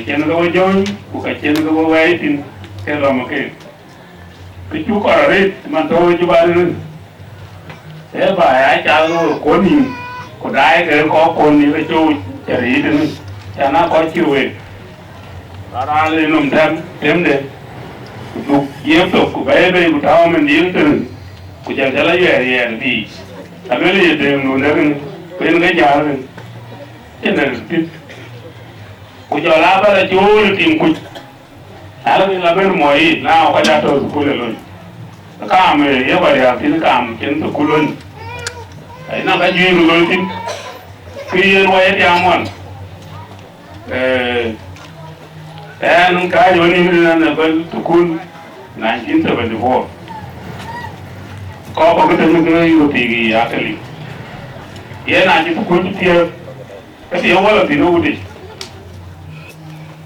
Kena kau join, bukan kena kau waitin, kalau makan. Kecu korat, mantau Juba dulu. Bahaya kalau koni, kodai kalau koni kecu cari dulu, cana kau ciuwe. Karena lenum dem deh. Buk yep tu, kubaya beri kutahu mendil tu, kucak jalan ya di. Tapi ni dia menurut kan jalan, ini tu. Kujau laba la jual tim kuj. Alam ni laba rumai, na aku jatuh sekolah lun. Kam ya bari api kam jen sekolah lun. Ina kan jual lun tim. Kian wayat yaman. Nung kaya ni mana bal sekolah 1974. Kau apa kita nak itu tinggi akali. Ia nak itu kau tu tiap, kasi awal tu no udi.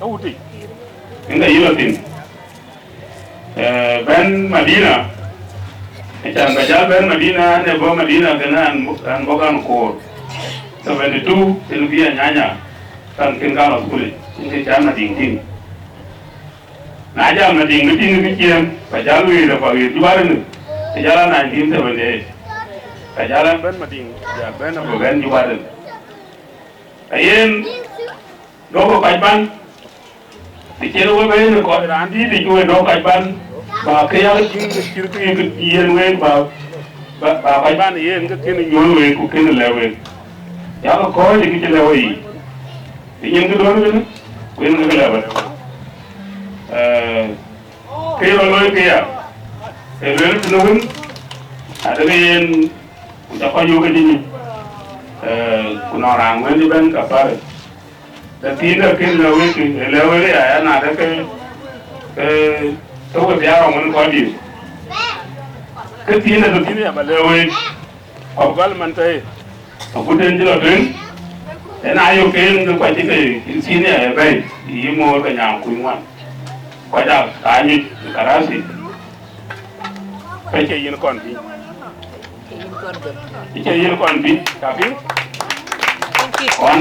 Udi. Enggak iya tin. Ben Madina. Macam baca Ben Madina, ne bawa Madina kena an bukan kor. 72 Sylvia nyanya kan tinggal sekolah. Ini jangan dingin. Naja dingin kian. Baca lu ini apa itu baru. Jalan 1978. Jalan ben mading, ya ben bukan Juba. Ayen doko kaiban. Dicero ben ko randi di jual doko kaiban. Ba kaya kirku yen we ba kaiban yen ke ken nyol we ku ken lewe. Ya ko di ke lewe. Yen ke don ben ku yen ke lewe. Kaya loy kaya Event nunggu, ada yang udah kau juga ni, kuna orang mana ban kapal, tapi tidak kena lewe ya, nada ke tahu biar orang kau di, ketina tu kini apa lewe, kau kalau mantai, aku dengar tu, ayo ke kau jadi ke sini ya baik, ini mau ke yang kuiman, kau dah tanya karasi. Kaya yun kon bi. Kaya yun kon bi. Tapi kon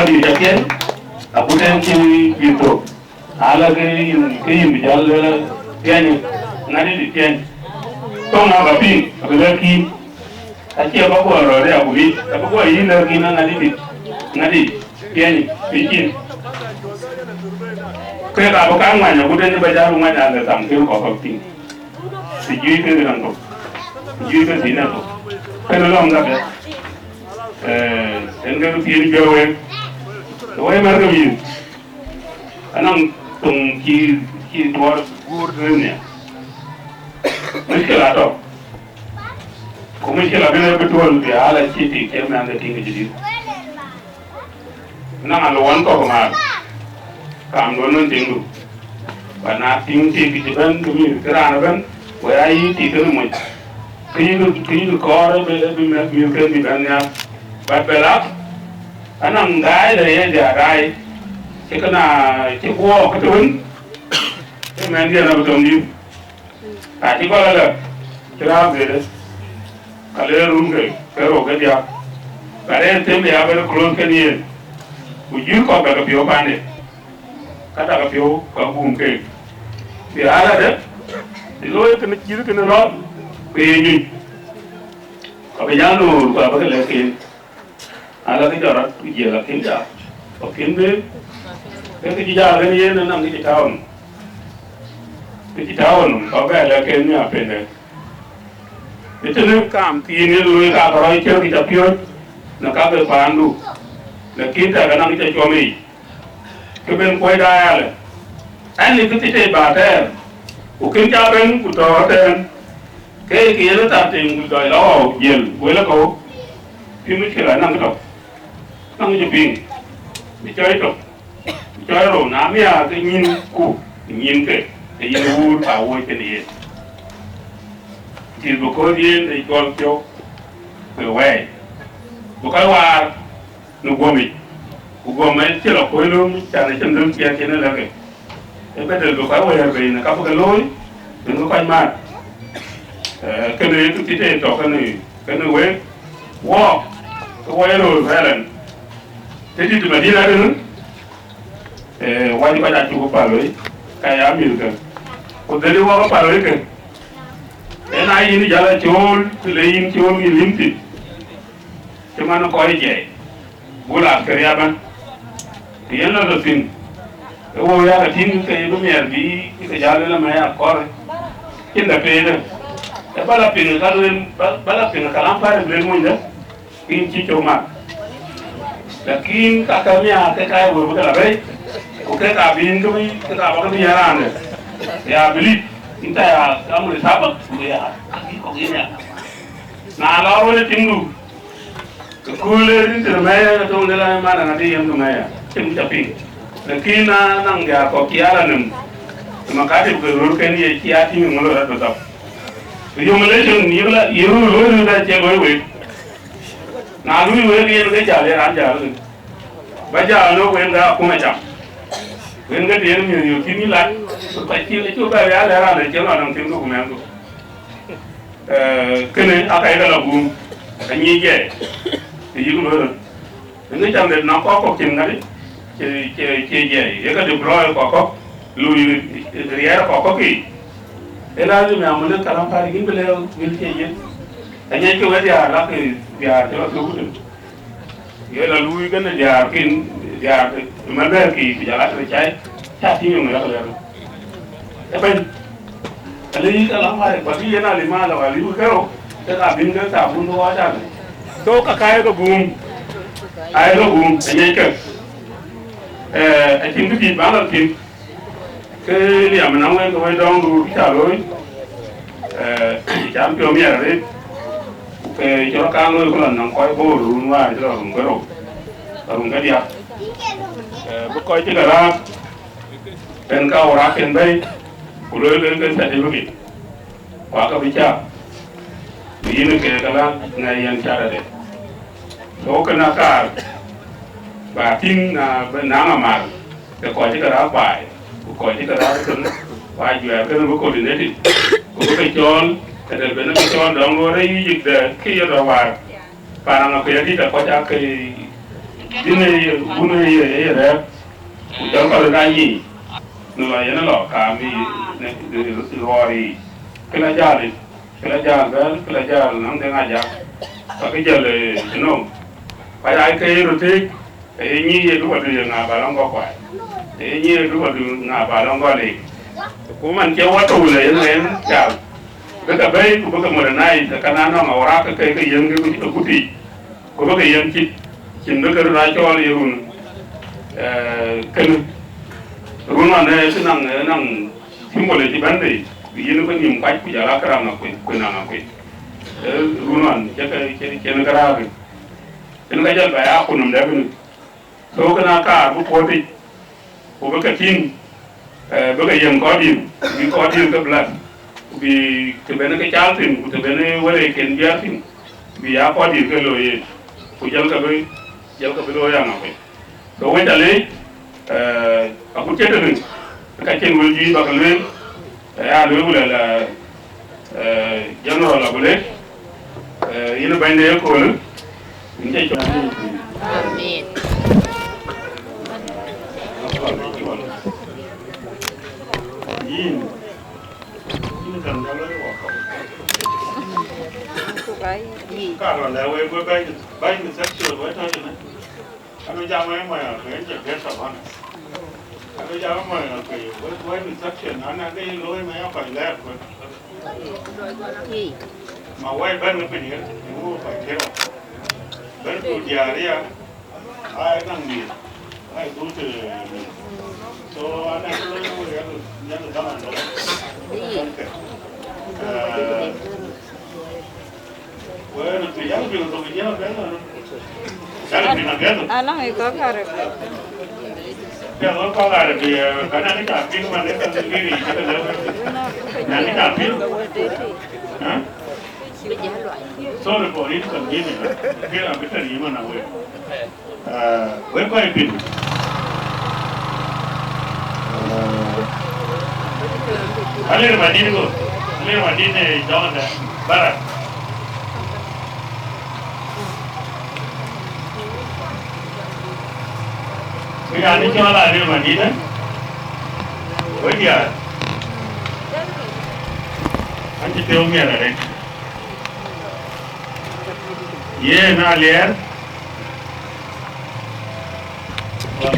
di jakian. Aku ten kini gitu. Ala kaya bijal tiani ngadi di tiani. Tong apa bi? Aku lagi. Aci apa gua rode aku bi. Tapi gua ini lagi ngadi tiani bikin. Kaya apa kan mana? Aku ten baca rumah ada tampil kau penting. Sejui ke dengan tu, sejui ke sini tu. Kalau orang kata, enggak pilih jauh, jauh mana kau? Anang tung ki tuar gur ni. Mesti lah tu. Kau mesti lah benar betul dia ala citi, kerana anda tinggal jadi. Nang aluan kau kemar, kamu tinggal. Karena tinggi di jalan tu ni kerana kan. Where are you taking much? kii ko be mi ke mi kan ya ba belak anang dai le ye dia dai ke kana ke ko ka tun ke men dia na betom ni a ti ko la kira be de kale rum ke ro ke dia kare te me ya be klon ke ni ujir ko ka pio pande kata ka pio ka bum ke bi ala de di lo ke ni jir ke no ke ni ka be ya no ka ba ke le ke ala cái đó cái gì là kiến trả có kiến đến cái gì ra cái gì nó nằm cái gì thao có vẻ là cái nhà bên này cái chân cảm thì như lối cả rồi chơi cái tập pion nó các cái phản đủ là kiến trả cái năng cái cho mình cái bên quay đai là anh ấy cái thế bà thế của kiến trả bên của trò thế cái kia nó tập tiền gọi là nhiều với là cô thì mới chỉ là năng cái đó năng cái pin bị chơi rồi nắm ya cái nhìn cái nhìn u bảo vệ cái này chỉ một cái gì để cho cái vậy một cái hoa nó gom ấy chỉ là khối luôn chả là chân đứng kia nó là cái bây giờ một cái hoa về là các cái lối đừng có quay mặt cái này tôi chỉ để cho cái này vậy wow cái hoa rồi phải là thế thì tụi mình đi ra nữa quay đi quay lại chụp vào lưới cái áo miếng cái còn đây đi qua vào lưới cái này ini jalan chôn lein chôn cái lim tít chứ mà nó coi vậy bố làm cái gì bạn thì nó là tin cái bố ra cái tin cái bố mẹ đi cái jalan là mày à coi cái là pe đó cái ba là pe cái lên ba là pe cái làm phải lên mui đó cái chỉ cho mà lakini kakamia kaya wewe kala bei ukeka bindu keka bakami yarane ya bilit inta ya kamu sabak ya ko gina na lawo ne tindu kule rinta maya to ndela mana ngati yam to maya tim tapi lakini nang ya ko kiara nem makati ko ro ken ye kiati mi ngolo ra to tap yo malaysia ni la yuru lo da che we na lui với cái trả lời ăn trả rồi bây giờ nó quên ra không ai chậm quên cái tiền nhiều khi ní lại phải chia cái chỗ cái giá ra để cho nó đồng tiền của mình cái này cái đó là buồn cái gì vậy thì cũng rồi những trong này nó có chừng đấy chơi vậy cái deploy có lui riêng có kỳ thế là như nào mình cả làm phải cái bên leo bên chơi vậy anh ấy kêu cái gì là cái giờ cho nó đúng được vậy là lui cái này giờ kinh giờ mà bây kỳ giờ là cái trái chả tin nhiều người đó rồi cái bên cái lý cái lắm phải bởi vì nó lima là lý cái đâu cái là bên cái sao muốn nó ra đâu cả cái gùm ai nó gùm anh ấy kêu anh tin cái gì bán là tin cái điểm mà nóng lên cái Dongduor cái trả lối chạm tiêu miệng đấy cái chỗ cao người có lần nằm coi bố luôn ngoài cho nó cái đồ dùng cái gì ạ bố coi chứ là bên cao ra bên đây của lưới lên cái sạch đi bố kì quá các vị cha vì nó kể cái là ngày ăn cha đấy số cái nào cả và tin là bên nắng mà cái coi chứ là phải coi chứ là cái phải về cái nó có cố định đấy thì cũng cái chônแต่เดี๋ยวเป็นชนดองโรได้ยิงเด็กขี้ยระหว่างปานังก็ยังที่แต่เขาจะเคยที่นี่บุญนี่อะไรอุจจาระได้ยี่นู่นยังนั่นหรอกการมีเนี่ยรอรีกระจายแบบกระจายนั่งเด้งอาจากแต่ก็จะเลยน้องไปได้เคยรู้ที่ไอ้ยี่รู้ว่าดูงาบาลองก็ควายไอ้ยี่รู้ว่าดูงาบาลองก็เลยกูมันเจ้าวัตถุเลยนั่นเองจ้าcái bây của cái mùa này là cái nào nó ra cái dân cái kuti của cái dân chỉ nó cái ra cho là run cái run là này cái năng phim một cái bản này vì nó có nhiều cái bây giờ là cái nào quên nào quên run là cái nó cái ra cái nó cái dân phải áp dụng đấy cái số cái nào cả bút phôi thì của cái tin với cái dân có điểm vì có điểm cái lần vì từ bên cái cháu thì từ bên vấn đề kiến giác thì vì áo có điều cái lối của dân cái lối rằng vậy đối với trả lý ở cũng chết được cái trên người gì bạc lên lối là dân rồi là boleh ini bandel ko ni cay Amin. yin kan kalau kalau là quay bay mình sắp sửa với thôi chứ này anh ra mấy mày cái chuyện cái sập anh anh ra mấy cái với mình sắp sửa anh cái lối mấy ông phải lép mà quay bên cái bên này cũng phải thế rồi bên tụi già đi à ai đang nghỉ ai cũng từ so anh em lối nó được đó là bueno, tú ya lo que lleva pena, ¿no? Sale primero. Ah, no, me toca repetir. Ya no pagar, karena ni kapin mana kan sendiri kita lewat. Nanti kapin. Hah? Solo por ir con gini, kira kita di mana we. We kau ipin. Alir madin ko, alir madin ni jangan dah barat. Bây giờ đi cho lại đi mà đi đấy. Bây giờ anh chỉ tiêu nghe là đấy. Ye na lier. Còn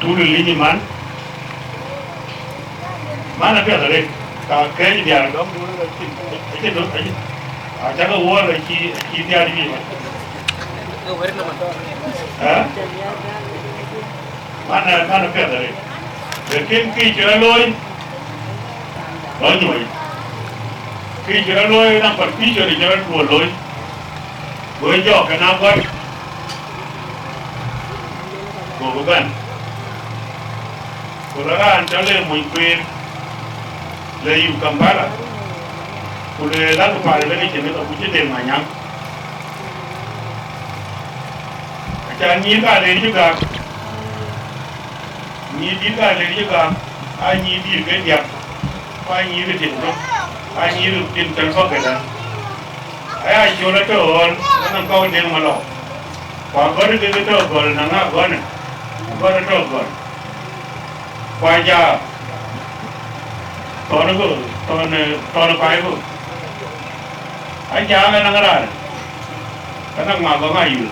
tu lì gì man. Man là biết rồi đấy. Cả cái gì đó đó cái đó cái. Chắc là war là chi đi đi. Mana pia dari. Lekin ki jera loi. Loi. Ki jera loi na par pi jera jera dua loi. Goi jo kana gon. Go bukan. Kularan chale muy queen. Le yu Kampala. Kule la ko pare le ni ko kuche de Anyang. Jangan ni ka le juga. Ni di ka le juga. Ani di ke dia. Pa ni ke tin ko. Ani ru tin tan ko ke da. Ai jo la to on, nan ko de ma lo. Pa ko de ke to ko na na ko na. Ko de to ko. Pa ja. To no pai ko. Ai ja na na ra. Kana ma ko ma yu.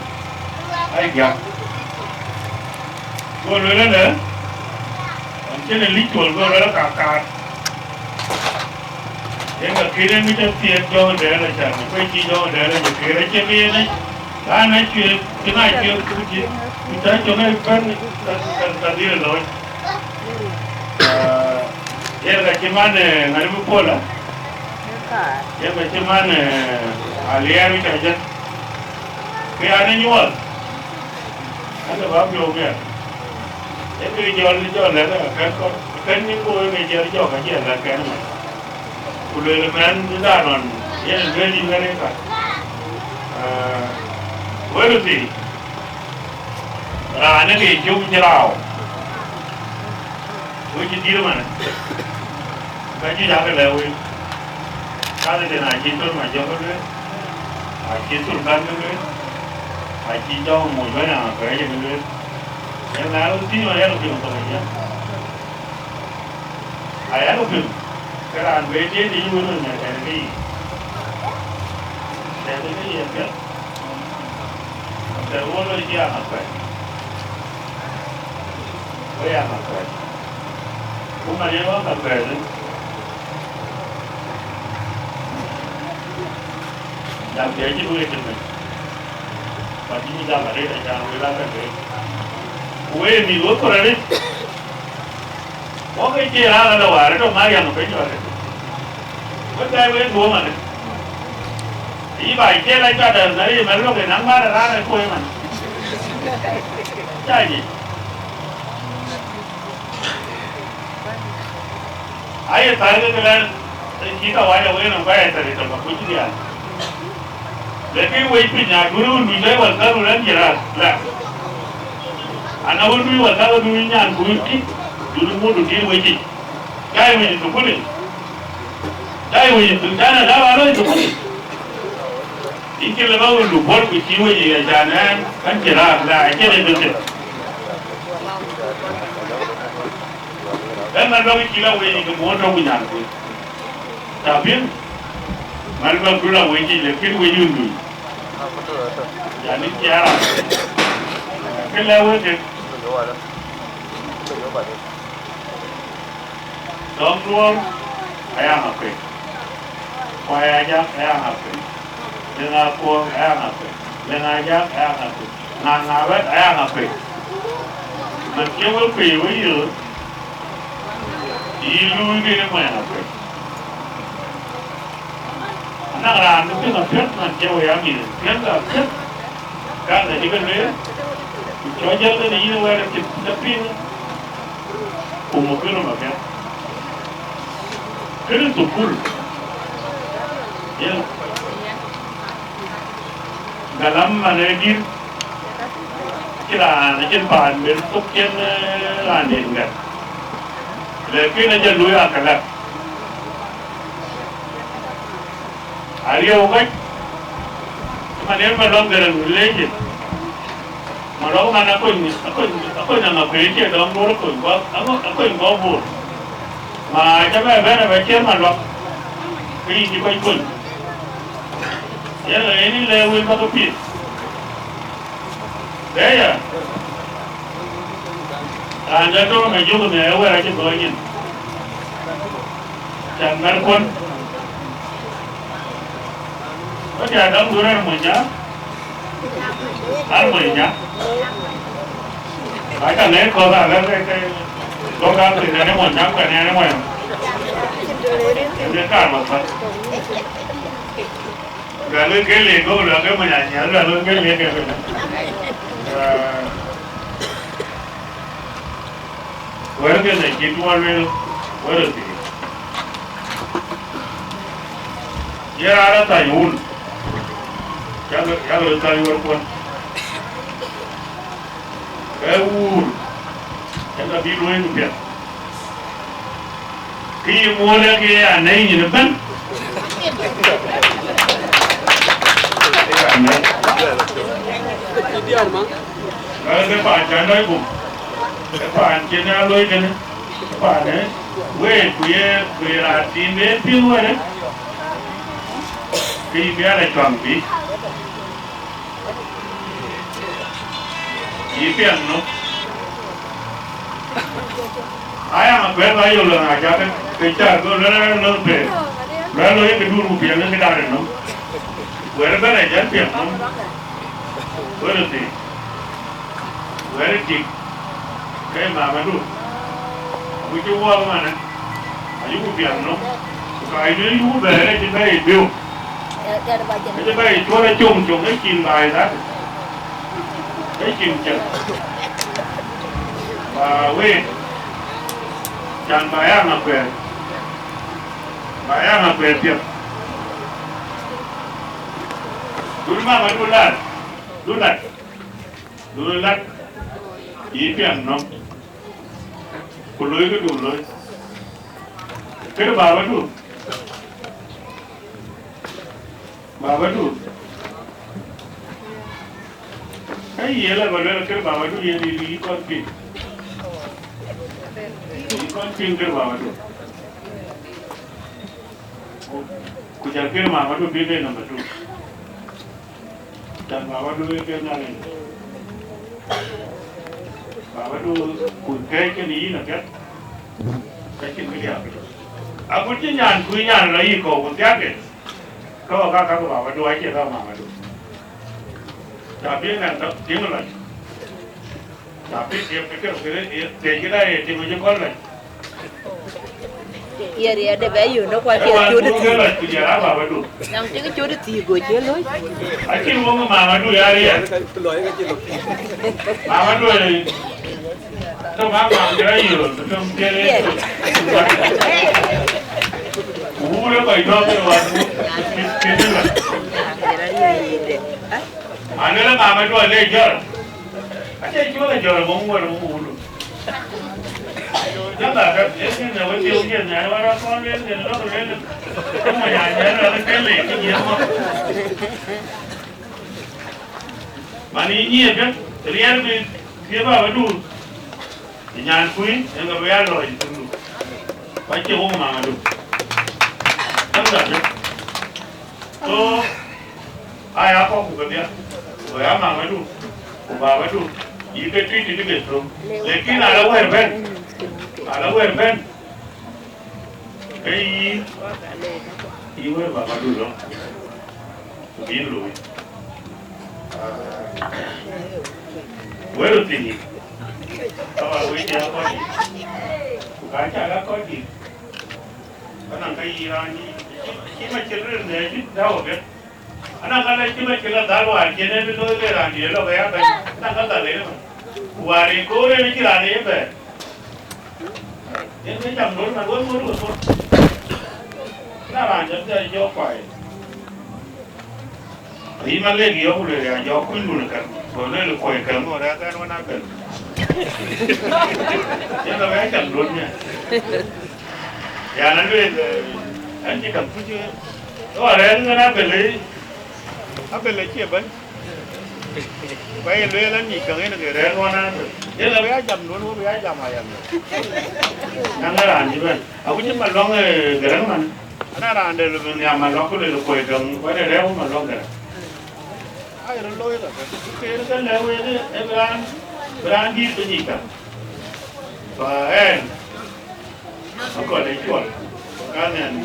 Ai dạ, cô nói đó nữa, trên này lít chuột cô nói đó cả, thế mà khi đến mới cho tiền cho để là chẳng phải chi cho để là những cái đấy chơi bia đấy, anh nói chuyện cái này chuyện cái gì, mình thấy chỗ này phân ta đi rồi, thế là cái màn này ngày mới qua là, thế mà cái màn này aliar với cái gì, cái anh ấy nhua. Anh là bảo vô kìa. Thế bây giờ là cái những cô bây giờ cho cái gì là cái này. Cô lấy là mình ra rồi, vậy là về đi cái này cả. Với cái gì? Là nó cái chung chơi nào. Với cái gì đó mà. Cái gì ra cái lều ấy. Cái này là chỉ tôi mà cho cái đấy. Chỉ tôi làm cái đấy. Phải chỉ cho một cái nào cái gì nữa, em nói lúc tí mà em được dùng rồi nhá, ai được dùng, cái là về chế thì như luôn này cái gì, cái gì em biết, cái uống rồi kia mà phải, cái gì mà phải, cũng mà nhớ mà phải đấy, làm thế chứ không được mình. Pagi ni dah ada dah jangan bela kan deh. Kue ni luar kau ni. Mau ke ciri lah ada war, ada mari yang kau jual. Kau dah kue dua mana? Iba ciri lah ada, nari malu ke nang mana rana kue mana? Jadi, ai ta cái là chỉ có vài người nó phải ta thì nó cũng chỉ là लेकिन वही पे जागरूक निजे वर्षा रुलन जरा ला अनावर भी वर्षा को दुनिया गुरु की दुनिया में दुनिया वही क्या वही तो बोले क्या वही तो जाना जा वाला तो बोले इनके लगा वो लुबोर की चीज़ वही है जाना kan जरा ला ऐसे नहीं बोलते dan mana kita wajib ke motor punya tu, tapi mana pula wajib lekir wajib dulu. Jadi cara, kalau wajib, Dongduor, ayam apa? Ajak ayam apa? Angakuei ayam apa? Ajak ayam apa? Ngawet ayam apa? Macam apa wajib? Ilu ini mana apa? Anak orang itu nak macam yang ini, kan tak? Kan jadi kan dia, cuaca tu ni ini orang tapi umur kena macam, kena tukul, ya. Dalam mana ni, kira nak Paan bentuk yang lain kan. लेकिन अजय लुया कलर आरिया होगा मने में लोग गरंग लेके मरों माना कोई ना कोई के Dongduor कोई बात कोई बाबू मां जब मैं बच्चे मालूक कहीं कोई ये ini lewi satu pin ya Anda tu maju ke mana aja boleh. Jangan pun. Macam ada orang mana? Ada mana? Macam ni kau dah ada kau dah tidak ada mana kan ada mana? Ini kan apa? Kalau kau kau dah mana ni? Kalau kau mana? Where can I get one will? Where is it? Yeah, I don't know. You'll tell you what. Wool. And the people in the pit. Can you more like a name in the pen? Well, the Paan Paan chena loi kan Paan we la tin be piu ne ki bia la chang pi yi pian no aya ma pe ba yo la na ja ke cha ko la no pe la lo ye ke du ru pian ne ka no we ra ba la ja pian no we ra ti we ra ti cái mà luôn, tôi chưa qua mà này, anh cũng biết nó, cái này cũng về đây trên đây biểu, trên đây cho nó trồng cái chim bài đó, cái chim chật, và quên, chẳng bài ăn là về tiệp, đúng mà đúng lát, ý biển nó cô lối cái đủ lối cái bà vẫn đủ cái gì là bà nói là cái bà vẫn đủ gì đi con pin cái bà vẫn đủ cô chẳng cái mà vẫn đủ pin đây là vẫn đủ chẳng bà vẫn đủ cái này Bapak tu kunci ke ni nak kan? Kacik dia. Aku je nyan kuinya lagi kau kunci ke? Kau kakak bapak tu aje kau mama tu. Tapi nak dia lagi. Tapi dia fikir dia kira dia macam kau lagi. Iya ada bayu nak kuat dia cuci tu. Yang tu cuci tu go je loh. Asyik orang mama tu ya dia. Mama tu tu mama dia itu, tu dia itu. Ule ko ino ke wa. Anela mama to le jor. Ache jor jor mo mo mo. Janda ka ese na we ti uke na wa ra ko le le lo le. Como ya ra ke le ki ya mo. Mani ni ke rian bi ke ba wa du. Nyan kui en ga ya lo yi tu. Ba che ho mama du. Janda ke. So ai apa ku ke dia. Wa ya mama du. Ku ba wa du. Yi ke ti ti ke tu. Lekin ala wer ben. Ala wer ben. Ei. Yi wer ba ba du lo. Bi lo. Wer ti ni. Tawa we dia ko ni. Ku ka cha la ko ni. Kana kai irani. Ki ma children ne ji dawo ke. Ana kala ki ma chila dalwa ke ne bi lo le rani lo ga ya ba. Na ka ta le. Wari ko re ni rani be. Em mới chậm luôn mà luôn luôn luôn luôn. Nó làm cho chơi gió quậy. Ý mà lên gió cũng được gió quên luôn cả. Rồi lên được quậy cấm rồi ra cái nó nát cấm. Nhưng mà bé chậm luôn nha. Dạ nó lên anh chỉ cầm chứ. Đó là nó nát bên lấy. Nát bên lấy chia bánh. Bây giờ lên anh chỉ cần cái này để nó nát. Thế là bé chậm luôn, bé chậm mà chậm. Năng là làm gì vậy? Aku cuma long Garang man. Ana ada yang malong tu le koi Garang, koi le lew malong Garang. Ai lo loi lah. Kira kan lew ni, beran di penyika. Paan. Aku ada jual. Kan yang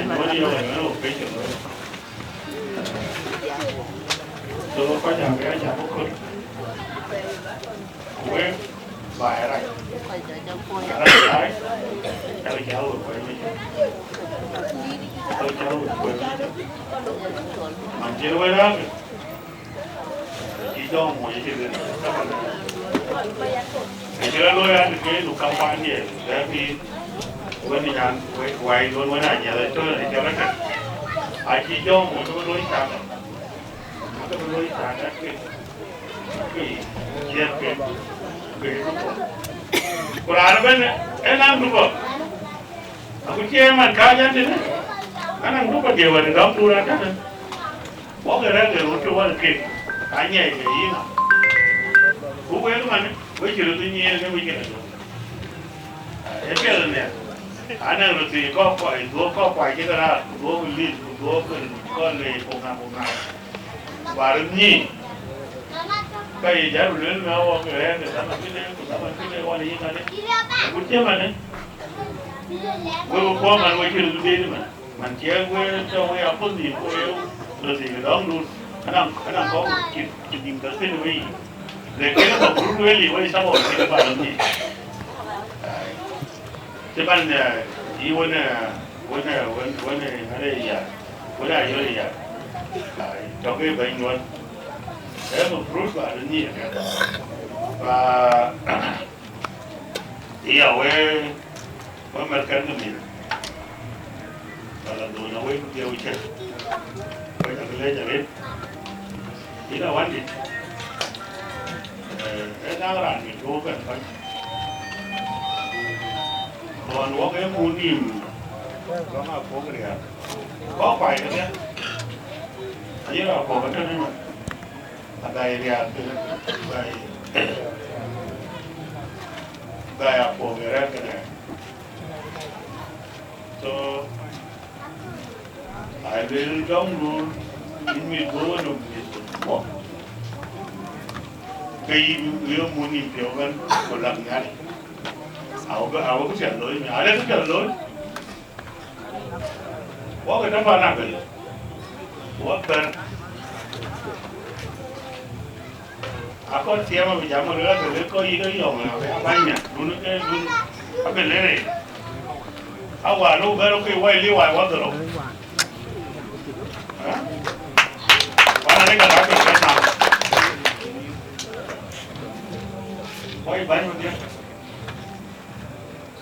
mana ni orang mana ok cuma. So kau jangan kaya jangan pukul. Kue bài ở đây. Tôi cháu rồi quay với tôi cháu rồi quay mà chưa quay đó chỉ cho mọi chuyện được thì chưa lôi ra được cái lục công quan gì để khi bên đi ăn quay luôn với này nhà lại tôi để cho nó cắt chỉ cho một cái lối sạc cái lối sạc cái chia cái Quran ben enam rupa. Aku cuma kajian ni. Anak rupa dia ada dalam Quran kan. Bukan ada untuk orang kek. Tanya ke ini. Bukan itu mana? Bukan cerita ni yang bukan itu. Apa yang ni? Anak rupa kau pai kita lah. Dua beli, dua le, punga. Baru ni. Kaya jaru le ni awak keren, sama kita orang ini kan. Bukan mana? Gue kau man gue kira tu dia mana? Mancia gue cakap apa ni? Gue lebih Dongduor. Kadang kau Dinka sendiri. Lepas itu kau perlu beli, gue sama orang kita baru ni. Cepat ni, iwan ada ya, ada ya. Jokowi banyak. Saya berperut baru ni. Iya, gue makan ni. Kalau dua gue dia ucap, gue tak boleh jadi. Tidak wandi. Nak ran itu kan. Tuan wakil munim, tuan apa kerja? Kau apa kerja? Ayo apa kerja ni? Ada area tu, baik apa kerja? So, I will Dongduor in me go to this. Cái yêu muốn nhìn hiểu hơn một lần ngay, áo có trả lời, ai đấy có trả lời, có cái tấm phản nào vậy, có cần, con xem mà bị giảm một nữa thì có gì đó dùng nào phải bay nhỉ, đúng cái đúng, cái này này, qua lúc cái quay liu quá rồi, cái đó cái nào. Quay bánh một tí.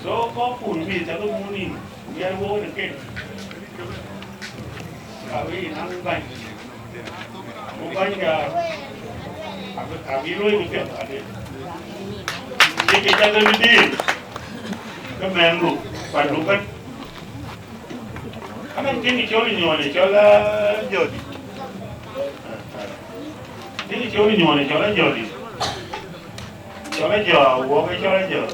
so có phun vì cho cái muốn nhìn nghe vô được cái à vì năng bánh cũng bánh à vì lôi được cái à đi cái chân lên đi cái men lục và lục cái anh cái chỗ này nhỏ này cho là giờ đi cái chỗ này nhỏ này cho là giờ đi cho là giờ vô cái cho là giờ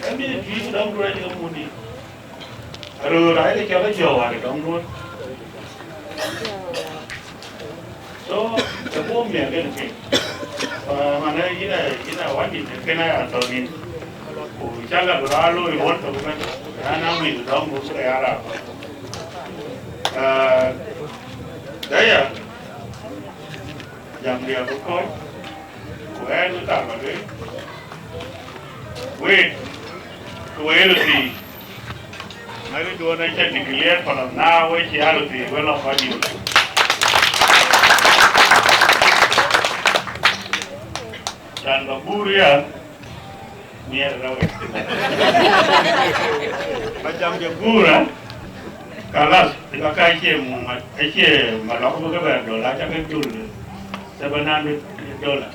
em biết chuyện đâu rồi thì không muốn đi rồi đấy cái cho nó dầu à cái đông luôn số cái bố mẹ cái này mà đây cái này quá nhìn cái này là tao nhìn ủa chắc là cái đó lôi vốn tao cũng phải nó mình đông cũng sẽ ra đấy à giảm điều cũng có của em nó tạo vào đấy quên quên là gì mấy cái đua này chắc thì clear phần nào nào với chị Alo thì với lòng bao nhiêu dan vào buri à nghe rồi macam je bura kalas thì các cái chia mà nó có cái bảng đô la chắc cái đô sebenarnya đô la